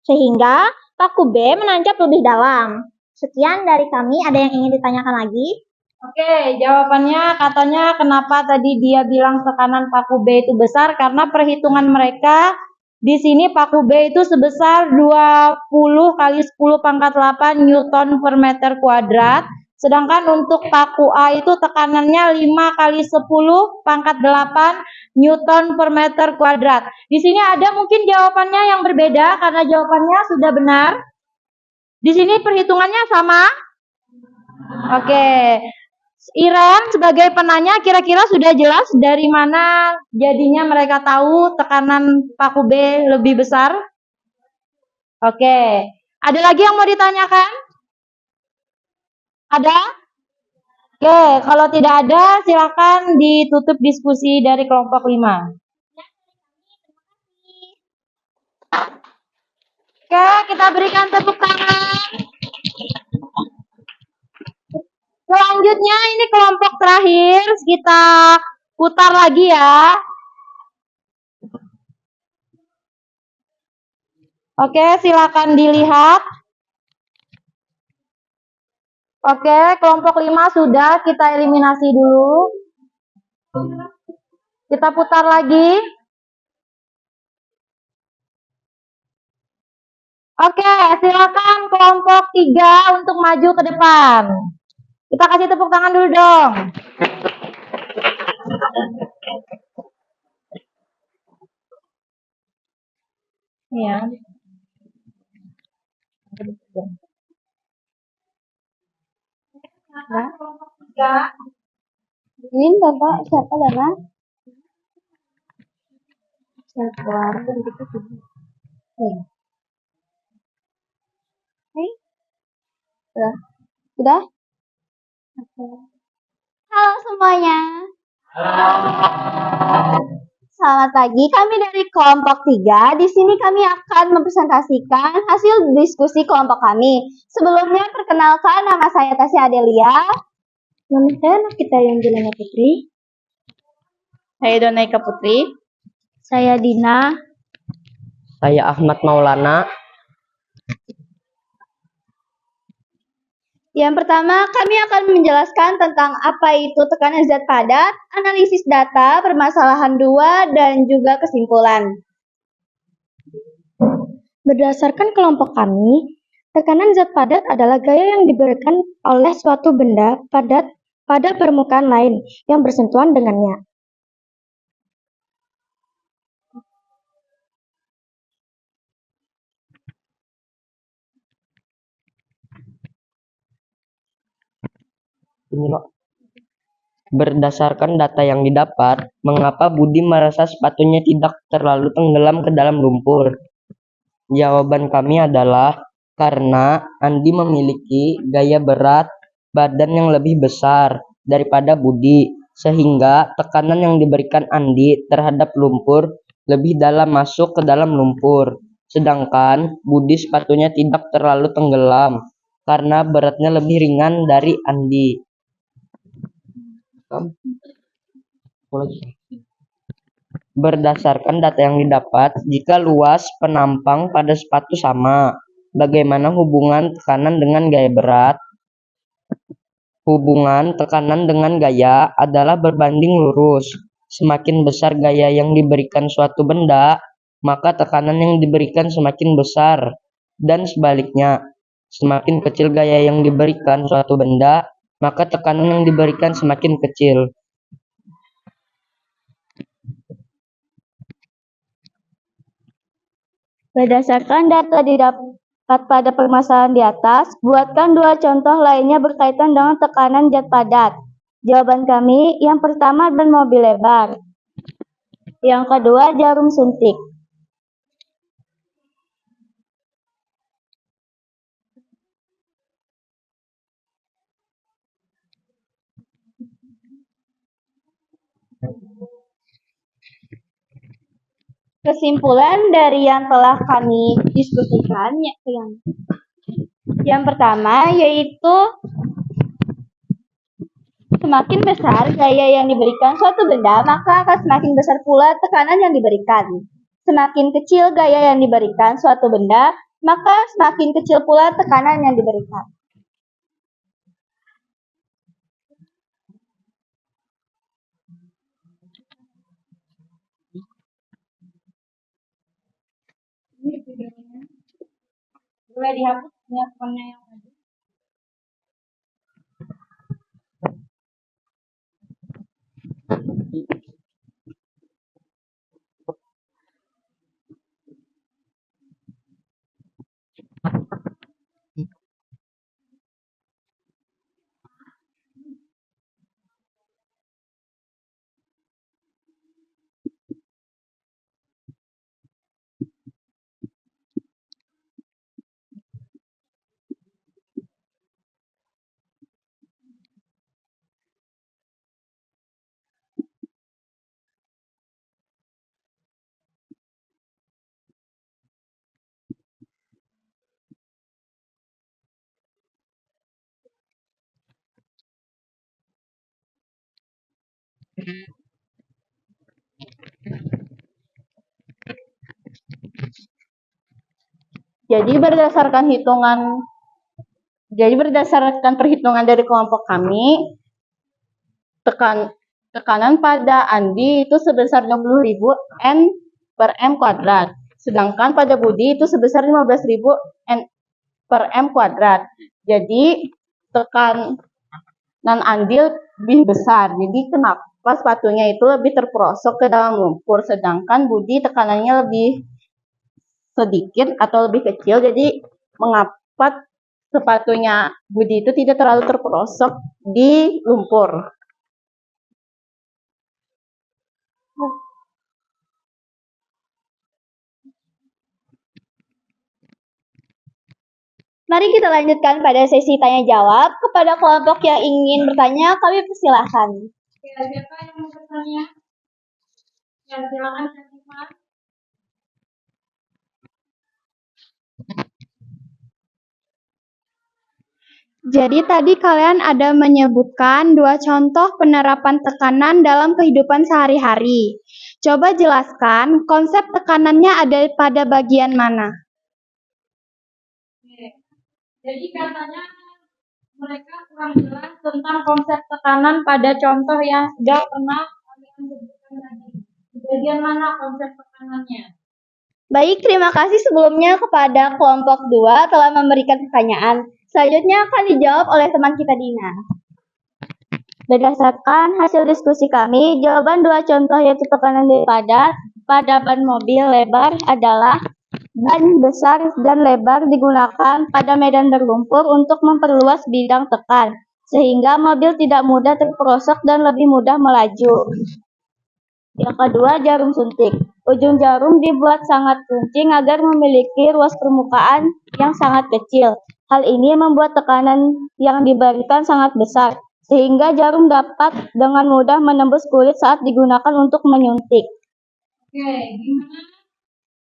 Sehingga paku B menancap lebih dalam. Sekian dari kami. Ada yang ingin ditanyakan lagi? Oke, jawabannya katanya kenapa tadi dia bilang tekanan paku B itu besar, karena perhitungan mereka di sini paku B itu sebesar 20 kali 10 pangkat 8 Newton per meter kuadrat. Sedangkan untuk paku A itu tekanannya 5 kali 10 pangkat 8 Newton per meter kuadrat. Di sini ada mungkin jawabannya yang berbeda karena jawabannya sudah benar. Di sini perhitungannya sama. Oke. Iren sebagai penanya kira-kira sudah jelas dari mana jadinya mereka tahu tekanan paku B lebih besar? Oke. Ada lagi yang mau ditanyakan? Ada? Oke, kalau tidak ada silakan ditutup diskusi dari kelompok 5. Oke, kita berikan tepuk tangan. Selanjutnya ini kelompok terakhir, kita putar lagi ya. Oke, silakan dilihat. Oke, kelompok 5 sudah kita eliminasi dulu. Kita putar lagi. Oke, silakan kelompok 3 untuk maju ke depan. Kita kasih tepuk tangan dulu dong. Ya. Ini Bapak siapa Dana? Keluar. Sudah? Halo semuanya. Selamat pagi, kami dari kelompok 3. Di sini kami akan mempresentasikan hasil diskusi kelompok kami. Sebelumnya perkenalkan, nama saya Tasya Adelia. Nama saya Nakita Yonjelena Putri. Saya Donaika Putri. Saya Dina. Saya Ahmad Maulana. Yang pertama, kami akan menjelaskan tentang apa itu tekanan zat padat, analisis data, permasalahan 2, dan juga kesimpulan. Berdasarkan kelompok kami, tekanan zat padat adalah gaya yang diberikan oleh suatu benda padat pada permukaan lain yang bersentuhan dengannya. Ini loh. Berdasarkan data yang didapat, mengapa Budi merasa sepatunya tidak terlalu tenggelam ke dalam lumpur? Jawaban kami adalah karena Andi memiliki gaya berat badan yang lebih besar daripada Budi, sehingga tekanan yang diberikan Andi terhadap lumpur lebih dalam masuk ke dalam lumpur. Sedangkan Budi sepatunya tidak terlalu tenggelam karena beratnya lebih ringan dari Andi. Berdasarkan data yang didapat, jika luas penampang pada sepatu sama, bagaimana hubungan tekanan dengan gaya berat? Hubungan tekanan dengan gaya adalah berbanding lurus. Semakin besar gaya yang diberikan suatu benda, maka tekanan yang diberikan semakin besar. Dan sebaliknya, semakin kecil gaya yang diberikan suatu benda, maka tekanan yang diberikan semakin kecil. Berdasarkan data didapat pada permasalahan di atas, buatkan 2 contoh lainnya berkaitan dengan tekanan zat padat. Jawaban kami, yang pertama ban mobil lebar. Yang kedua, jarum suntik. Kesimpulan dari yang telah kami diskusikan yang pertama yaitu semakin besar gaya yang diberikan suatu benda, maka akan semakin besar pula tekanan yang diberikan. Semakin kecil gaya yang diberikan suatu benda, maka semakin kecil pula tekanan yang diberikan. Boleh dihapus akunnya yang tadi. Jadi berdasarkan perhitungan dari kelompok kami, tekanan pada Andi itu sebesar 20.000 N per M kuadrat. Sedangkan pada Budi itu sebesar 15.000 N per M kuadrat. Jadi tekanan Andi lebih besar. Jadi kenapa sepatunya itu lebih terperosok ke dalam lumpur. Sedangkan Budi tekanannya lebih sedikit atau lebih kecil. Jadi mengapa sepatunya Budi itu tidak terlalu terperosok di lumpur. Mari kita lanjutkan pada sesi tanya jawab. Kepada kelompok yang ingin bertanya, kami persilahkan. Siapa yang mau bertanya? Ya, silakan Syarifah. Jadi tadi kalian ada menyebutkan dua contoh penerapan tekanan dalam kehidupan sehari-hari. Coba jelaskan konsep tekanannya ada pada bagian mana? Jadi katanya mereka kurang jelas tentang konsep tekanan pada contoh yang sudah pernah kalian sebutkan tadi. Di bagian mana konsep tekanannya? Baik, terima kasih sebelumnya kepada kelompok 2 telah memberikan pertanyaan. Selanjutnya akan dijawab oleh teman kita Dina. Berdasarkan hasil diskusi kami, jawaban dua contoh yaitu tekanan pada ban mobil lebar adalah ban besar dan lebar digunakan pada medan berlumpur untuk memperluas bidang tekan, sehingga mobil tidak mudah terperosok dan lebih mudah melaju. Yang kedua, jarum suntik. Ujung jarum dibuat sangat runcing agar memiliki ruas permukaan yang sangat kecil. Hal ini membuat tekanan yang diberikan sangat besar, sehingga jarum dapat dengan mudah menembus kulit saat digunakan untuk menyuntik. Oke, gimana?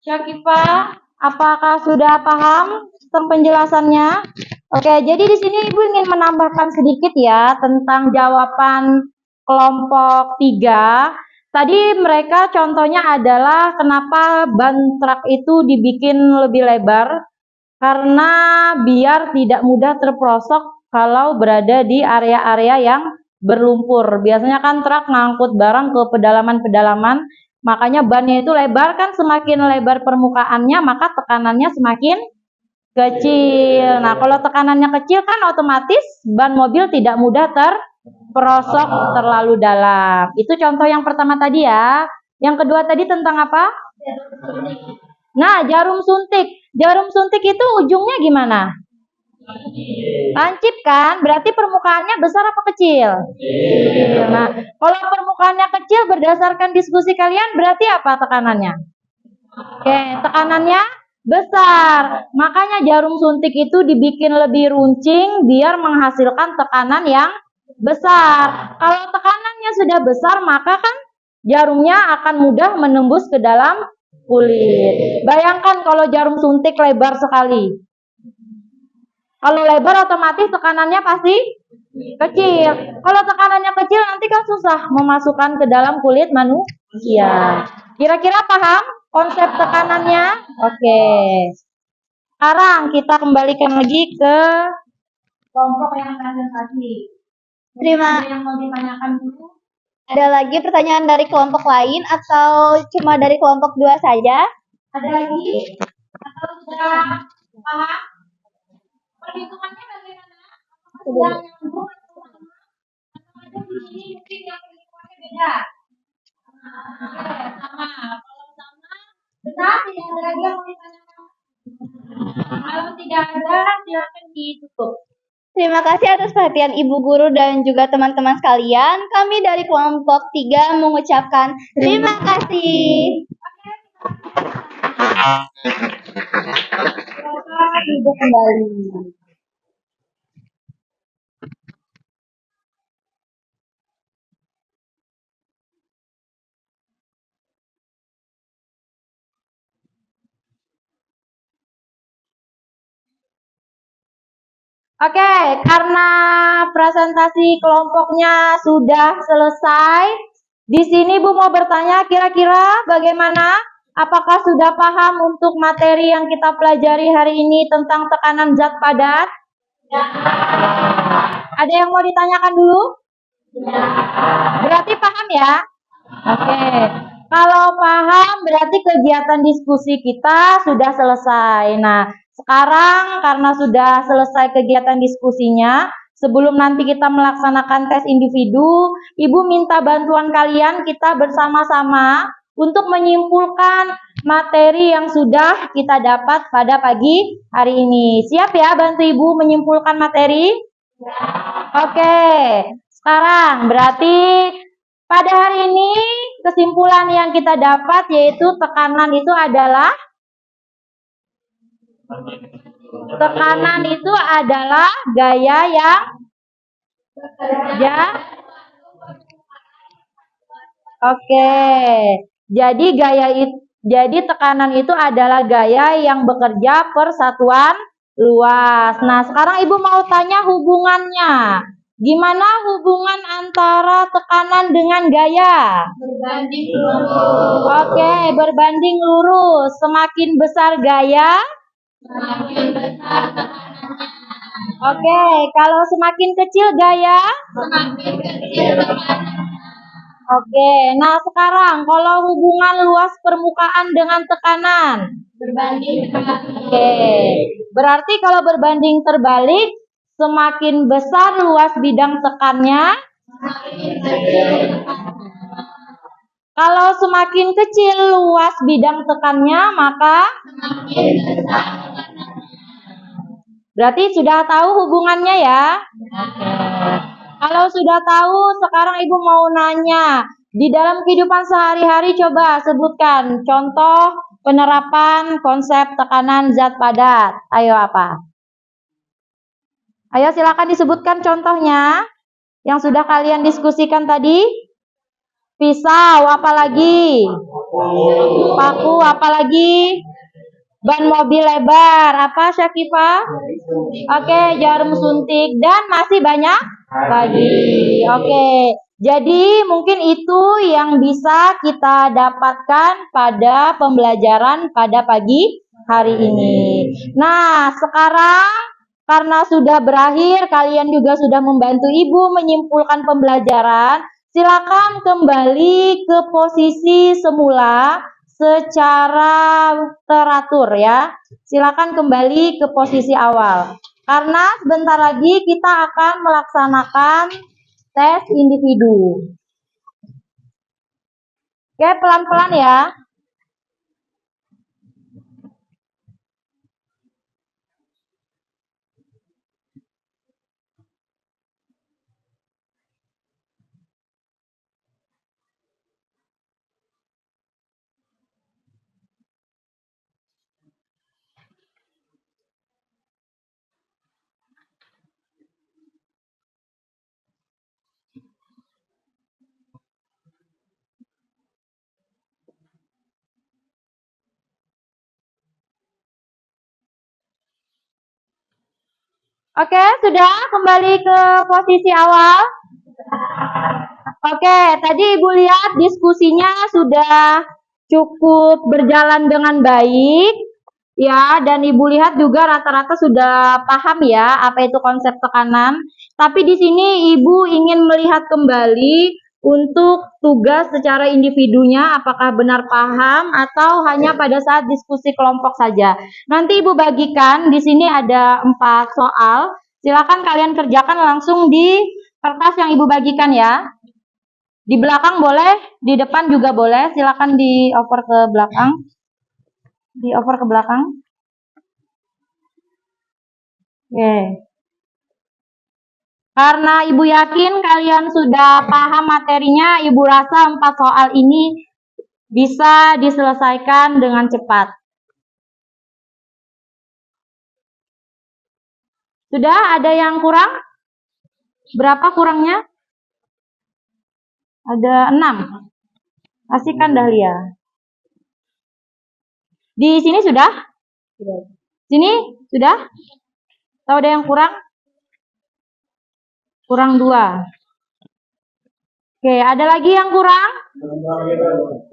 Syakifah, apakah sudah paham tentang penjelasannya? Oke, jadi di sini Ibu ingin menambahkan sedikit ya tentang jawaban kelompok 3. Tadi mereka contohnya adalah kenapa ban truk itu dibikin lebih lebar, karena biar tidak mudah terperosok kalau berada di area-area yang berlumpur. Biasanya kan truk ngangkut barang ke pedalaman-pedalaman, makanya bannya itu lebar, kan semakin lebar permukaannya maka tekanannya semakin kecil. Nah, kalau tekanannya kecil kan otomatis ban mobil tidak mudah terperosok terlalu dalam. Itu contoh yang pertama tadi ya. Yang kedua tadi tentang apa? Nah, jarum suntik. Jarum suntik itu ujungnya gimana? Lancip kan? Berarti permukaannya besar apa kecil? Kecil. Nah, kalau permukaannya kecil berdasarkan diskusi kalian berarti apa tekanannya? Oke, tekanannya besar. Makanya jarum suntik itu dibikin lebih runcing biar menghasilkan tekanan yang besar. Kalau tekanannya sudah besar, maka kan jarumnya akan mudah menembus ke dalam kulit. Bayangkan kalau jarum suntik lebar sekali. Kalau lebar otomatis tekanannya pasti kecil. Kalau tekanannya kecil nanti kan susah memasukkan ke dalam kulit manusia. Kira-kira paham konsep tekanannya? Oke. Sekarang kita kembalikan lagi ke kelompok yang presentasi. Terima. Ada yang mau ditanyakan dulu? Ada lagi pertanyaan dari kelompok lain atau cuma dari kelompok 2 saja? Ada lagi? Atau sudah paham? Perhitungannya bagaimana? Sudah nyambung atau sama? Atau ada di sini mungkin yang perhitungannya beda? Oke, sama. Kalau sama, benar tidak ada lagi yang mau ditanyakan? Kalau tidak ada, silakan ditutup. Terima kasih atas perhatian Ibu Guru dan juga teman-teman sekalian. Kami dari kelompok 3 mengucapkan terima kasih. Duduk kembali. Oke, karena presentasi kelompoknya sudah selesai, Di sini Ibu mau bertanya, kira-kira bagaimana? Apakah sudah paham untuk materi yang kita pelajari hari ini tentang tekanan zat padat? Ada yang mau ditanyakan dulu? Berarti paham ya? Oke. Kalau paham berarti kegiatan diskusi kita sudah selesai. Nah, sekarang karena sudah selesai kegiatan diskusinya, sebelum nanti kita melaksanakan tes individu, Ibu minta bantuan kalian kita bersama-sama untuk menyimpulkan materi yang sudah kita dapat pada pagi hari ini. Siap ya bantu Ibu menyimpulkan materi? Oke. Sekarang berarti pada hari ini kesimpulan yang kita dapat yaitu tekanan itu adalah gaya yang Oke. Jadi tekanan itu adalah gaya yang bekerja per satuan luas. Nah, sekarang Ibu mau tanya hubungannya. Gimana hubungan antara tekanan dengan gaya? Berbanding lurus. Oke, berbanding lurus. Semakin besar gaya, Semakin besar tekanannya. oke, kalau semakin kecil gaya, Semakin kecil tekanannya. oke. Nah, sekarang kalau hubungan luas permukaan dengan tekanan, Berbanding terbalik. oke. Berarti kalau berbanding terbalik, semakin besar luas bidang tekannya, Semakin kecil tekanannya. kalau semakin kecil luas bidang tekannya, maka Semakin besar tekanannya. berarti sudah tahu hubungannya ya? Kalau sudah tahu, sekarang Ibu mau nanya, di dalam kehidupan sehari-hari coba sebutkan contoh penerapan konsep tekanan zat padat. Ayo apa? Ayo silakan disebutkan contohnya yang sudah kalian diskusikan tadi. Pisau, apalagi? Paku, apalagi? Ban mobil lebar, apa Syakifah? Oke, jarum suntik dan masih banyak lagi. Oke, jadi mungkin itu yang bisa kita dapatkan pada pembelajaran pada pagi hari ini. Nah, sekarang karena sudah berakhir, kalian juga sudah membantu Ibu menyimpulkan pembelajaran. Silakan kembali ke posisi semula secara teratur ya. Silakan kembali ke posisi awal. Karena sebentar lagi kita akan melaksanakan tes individu. Oke, pelan-pelan ya. Oke, sudah kembali ke posisi awal. Oke, tadi Ibu lihat diskusinya sudah cukup berjalan dengan baik. Ya, dan Ibu lihat juga rata-rata sudah paham ya apa itu konsep tekanan. Tapi di sini Ibu ingin melihat kembali untuk tugas secara individunya apakah benar paham atau hanya pada saat diskusi kelompok saja. Nanti Ibu bagikan, di sini ada 4 soal. Silakan kalian kerjakan langsung di kertas yang Ibu bagikan ya. Di belakang boleh, di depan juga boleh. Silakan di over ke belakang. Di over ke belakang. Oke. Karena Ibu yakin kalian sudah paham materinya, Ibu rasa 4 soal ini bisa diselesaikan dengan cepat. Sudah ada yang kurang? Berapa kurangnya? Ada 6. Kasihkan Dahlia. Di sini sudah? Sini sudah? Atau ada yang kurang? Kurang 2. Oke, ada lagi yang kurang?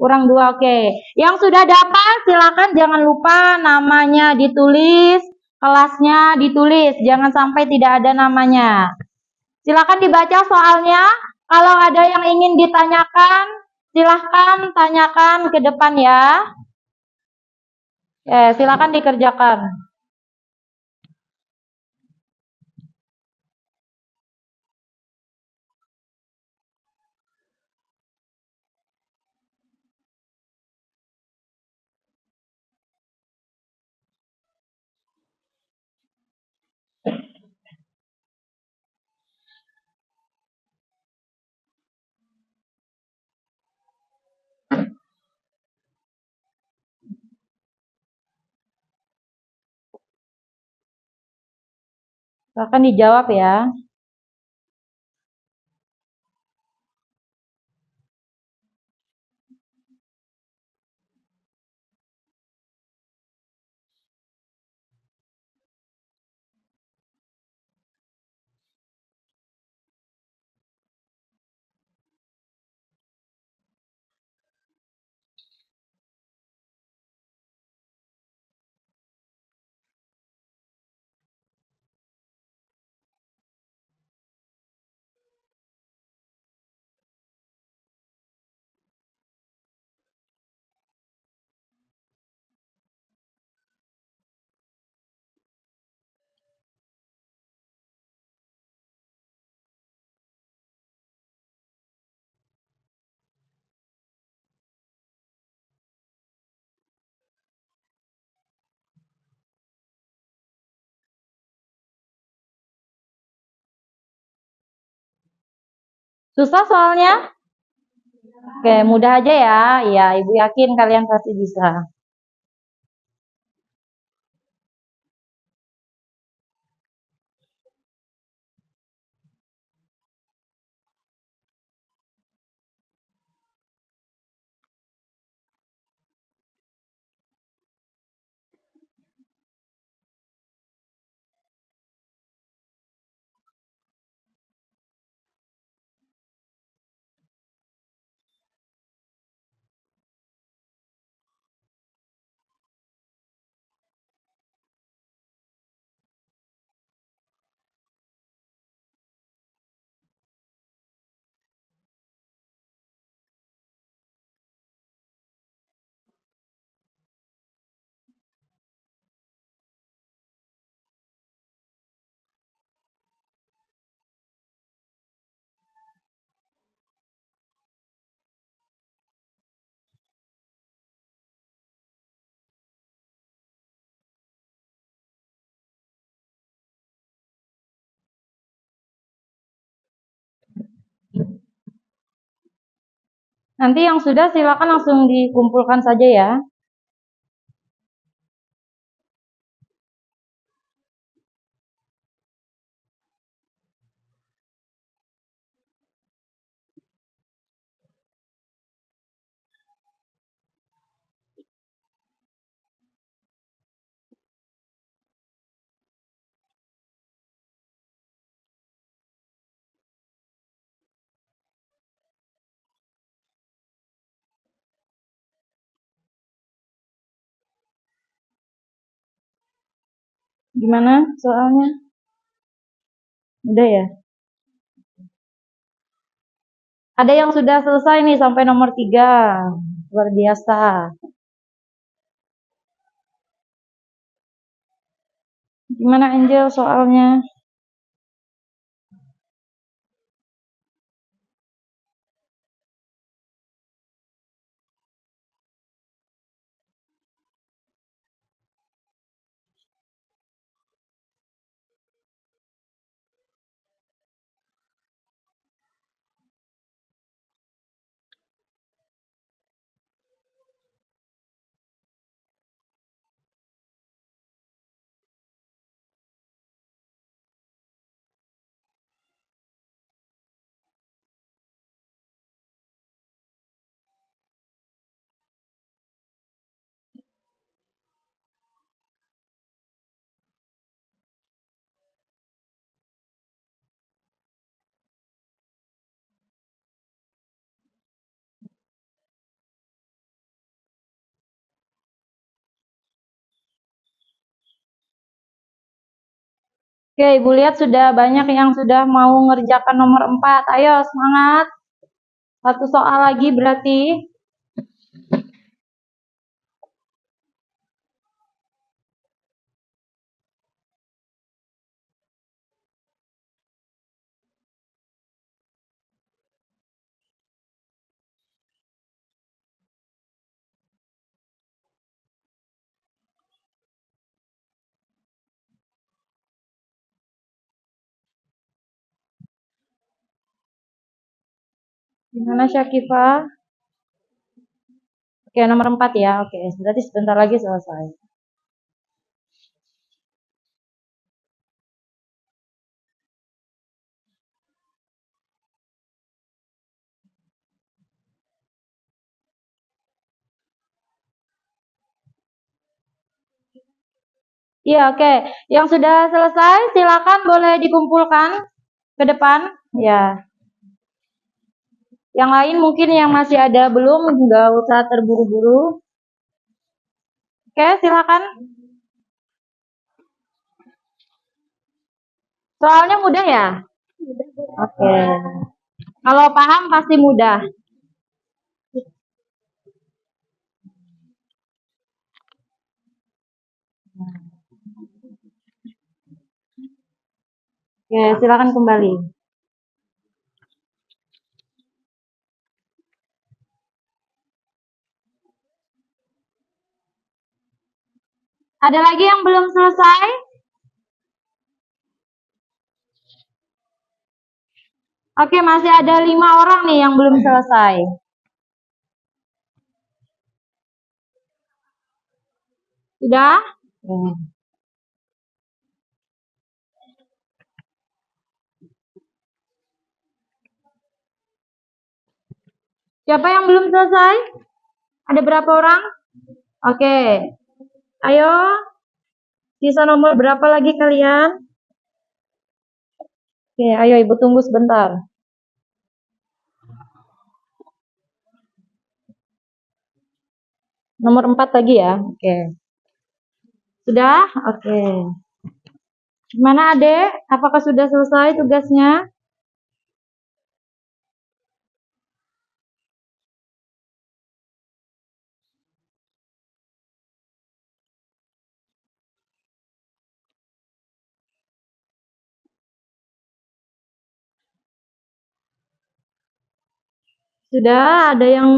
Kurang 2, oke. Yang sudah dapat, silakan jangan lupa namanya ditulis, kelasnya ditulis, jangan sampai tidak ada namanya. Silakan dibaca soalnya. Kalau ada yang ingin ditanyakan, silahkan tanyakan ke depan ya. Silakan dikerjakan. Silakan dijawab ya. Susah soalnya? Oke, mudah aja ya. Iya, Ibu yakin kalian pasti bisa. Nanti yang sudah silakan langsung dikumpulkan saja ya. Gimana soalnya? Udah ya? Ada yang sudah selesai nih sampai nomor 3. Luar biasa. Gimana Angel soalnya? Oke, Ibu lihat sudah banyak yang sudah mau ngerjakan nomor 4. Ayo, semangat. Satu soal lagi berarti. Gimana Syakifa? Oke, nomor 4 ya. Oke, berarti sebentar lagi selesai. Iya, oke. Yang sudah selesai, silakan boleh dikumpulkan ke depan. Ya. Yang lain mungkin yang masih ada belum, nggak usah terburu-buru. Oke, silakan. Soalnya mudah ya? Oke. Kalau paham pasti mudah. Oke, silakan kembali. Ada lagi yang belum selesai? Oke, masih ada 5 orang nih yang belum selesai. Sudah? Siapa yang belum selesai? Ada berapa orang? Oke. Ayo. Sisa nomor berapa lagi kalian? Oke, ayo Ibu tunggu sebentar. Nomor 4 lagi ya. Oke. Sudah? Oke. Gimana Adek? Apakah sudah selesai tugasnya? Sudah? Ada yang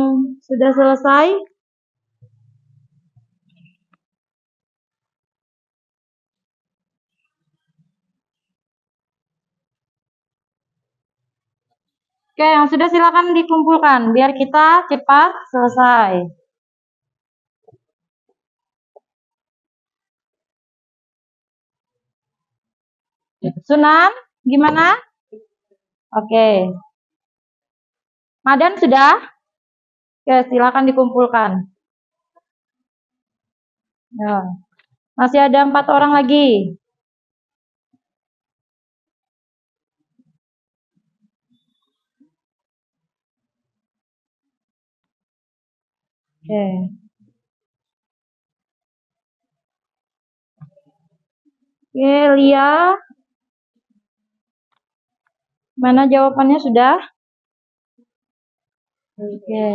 sudah selesai? Oke, yang sudah silakan dikumpulkan biar kita cepat selesai. Sunan, gimana? Oke. Madan sudah? Oke, silakan dikumpulkan. Ya. Masih ada 4 orang lagi. Oke. Oke, Lia. Mana jawabannya sudah? Oke.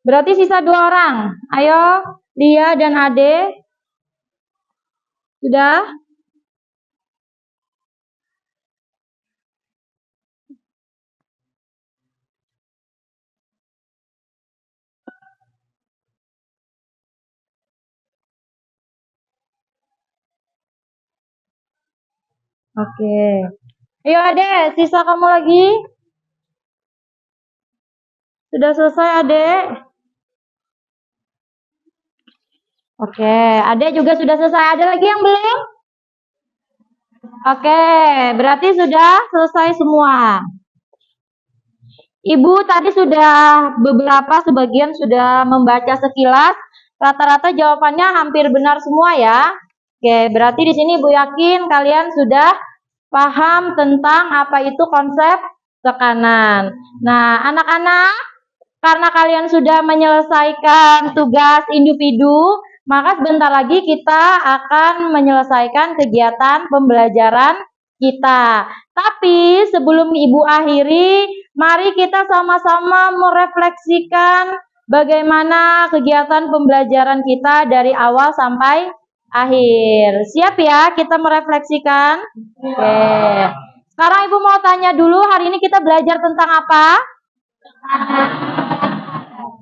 Berarti sisa 2 orang. Ayo, Lia dan Ade. Sudah? Oke. Ayo Ade, sisa kamu lagi. Sudah selesai Ade? Oke, Ade juga sudah selesai. Ada lagi yang belum? Oke, berarti sudah selesai semua. Ibu tadi sudah beberapa sebagian sudah membaca sekilas. Rata-rata jawabannya hampir benar semua ya. Oke, berarti di sini Ibu yakin kalian sudah paham tentang apa itu konsep tekanan. Nah, anak-anak, karena kalian sudah menyelesaikan tugas individu, maka sebentar lagi kita akan menyelesaikan kegiatan pembelajaran kita. Tapi sebelum Ibu akhiri, mari kita sama-sama merefleksikan bagaimana kegiatan pembelajaran kita dari awal sampai akhir. Siap ya kita merefleksikan? Oke. Sekarang Ibu mau tanya dulu, hari ini kita belajar tentang apa?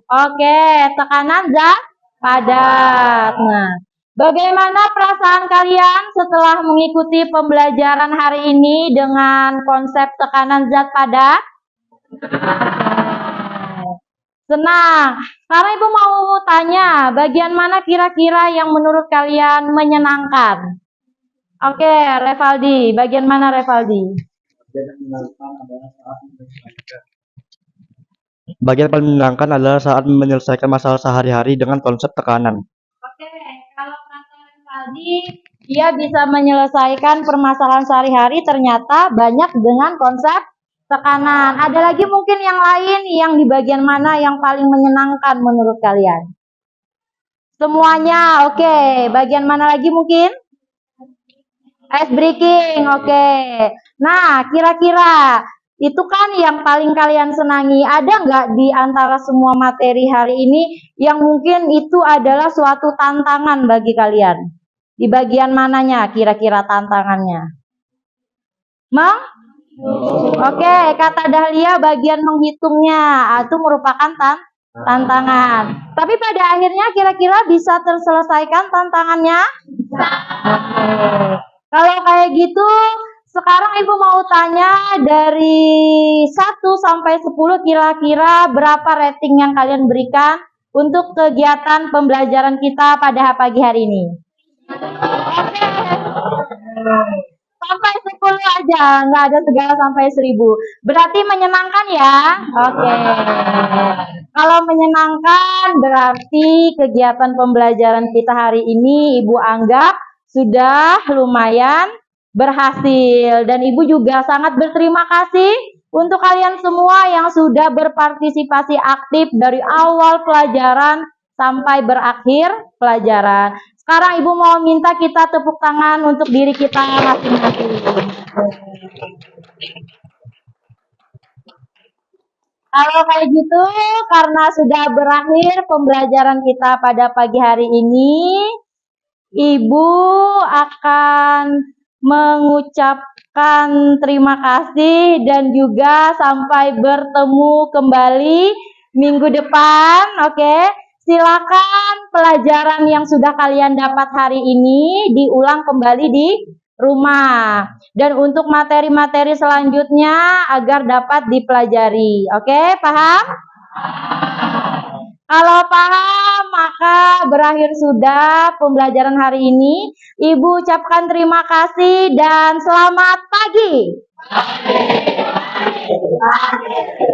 Oke, tekanan zat padat. Nah, bagaimana perasaan kalian setelah mengikuti pembelajaran hari ini dengan konsep tekanan zat padat? Senang. Sekarang Ibu mau tanya, bagian mana kira-kira yang menurut kalian menyenangkan? Oke, Revaldi. Bagian mana Revaldi? Bagian paling menyenangkan adalah saat menyelesaikan masalah sehari-hari dengan konsep tekanan. Oke, kalau kata Revaldi, dia bisa menyelesaikan permasalahan sehari-hari ternyata banyak dengan konsep tekanan. Ada lagi mungkin yang lain yang di bagian mana yang paling menyenangkan menurut kalian? Semuanya, oke. Bagian mana lagi mungkin? Ice breaking, oke. Nah, kira-kira itu kan yang paling kalian senangi. Ada nggak di antara semua materi hari ini yang mungkin itu adalah suatu tantangan bagi kalian? Di bagian mananya kira-kira tantangannya? Oke, kata Dahlia bagian menghitungnya itu merupakan tantangan. Tapi pada akhirnya kira-kira bisa terselesaikan tantangannya? Oke. Kalau kayak gitu, sekarang Ibu mau tanya dari 1 sampai 10 kira-kira berapa rating yang kalian berikan untuk kegiatan pembelajaran kita pada pagi hari ini? Oke. Sampai 10 aja, nggak ada segala sampai 1000. Berarti menyenangkan ya? Oke. Kalau menyenangkan berarti kegiatan pembelajaran kita hari ini Ibu anggap sudah lumayan berhasil. Dan Ibu juga sangat berterima kasih untuk kalian semua yang sudah berpartisipasi aktif dari awal pelajaran sampai berakhir pelajaran. Sekarang Ibu mau minta kita tepuk tangan untuk diri kita masing-masing. Kalau kayak gitu, karena sudah berakhir pembelajaran kita pada pagi hari ini, Ibu akan mengucapkan terima kasih dan juga sampai bertemu kembali minggu depan, oke? Silakan pelajaran yang sudah kalian dapat hari ini diulang kembali di rumah. Dan untuk materi-materi selanjutnya agar dapat dipelajari. Oke, paham? Kalau paham, maka berakhir sudah pembelajaran hari ini. Ibu ucapkan terima kasih dan selamat pagi.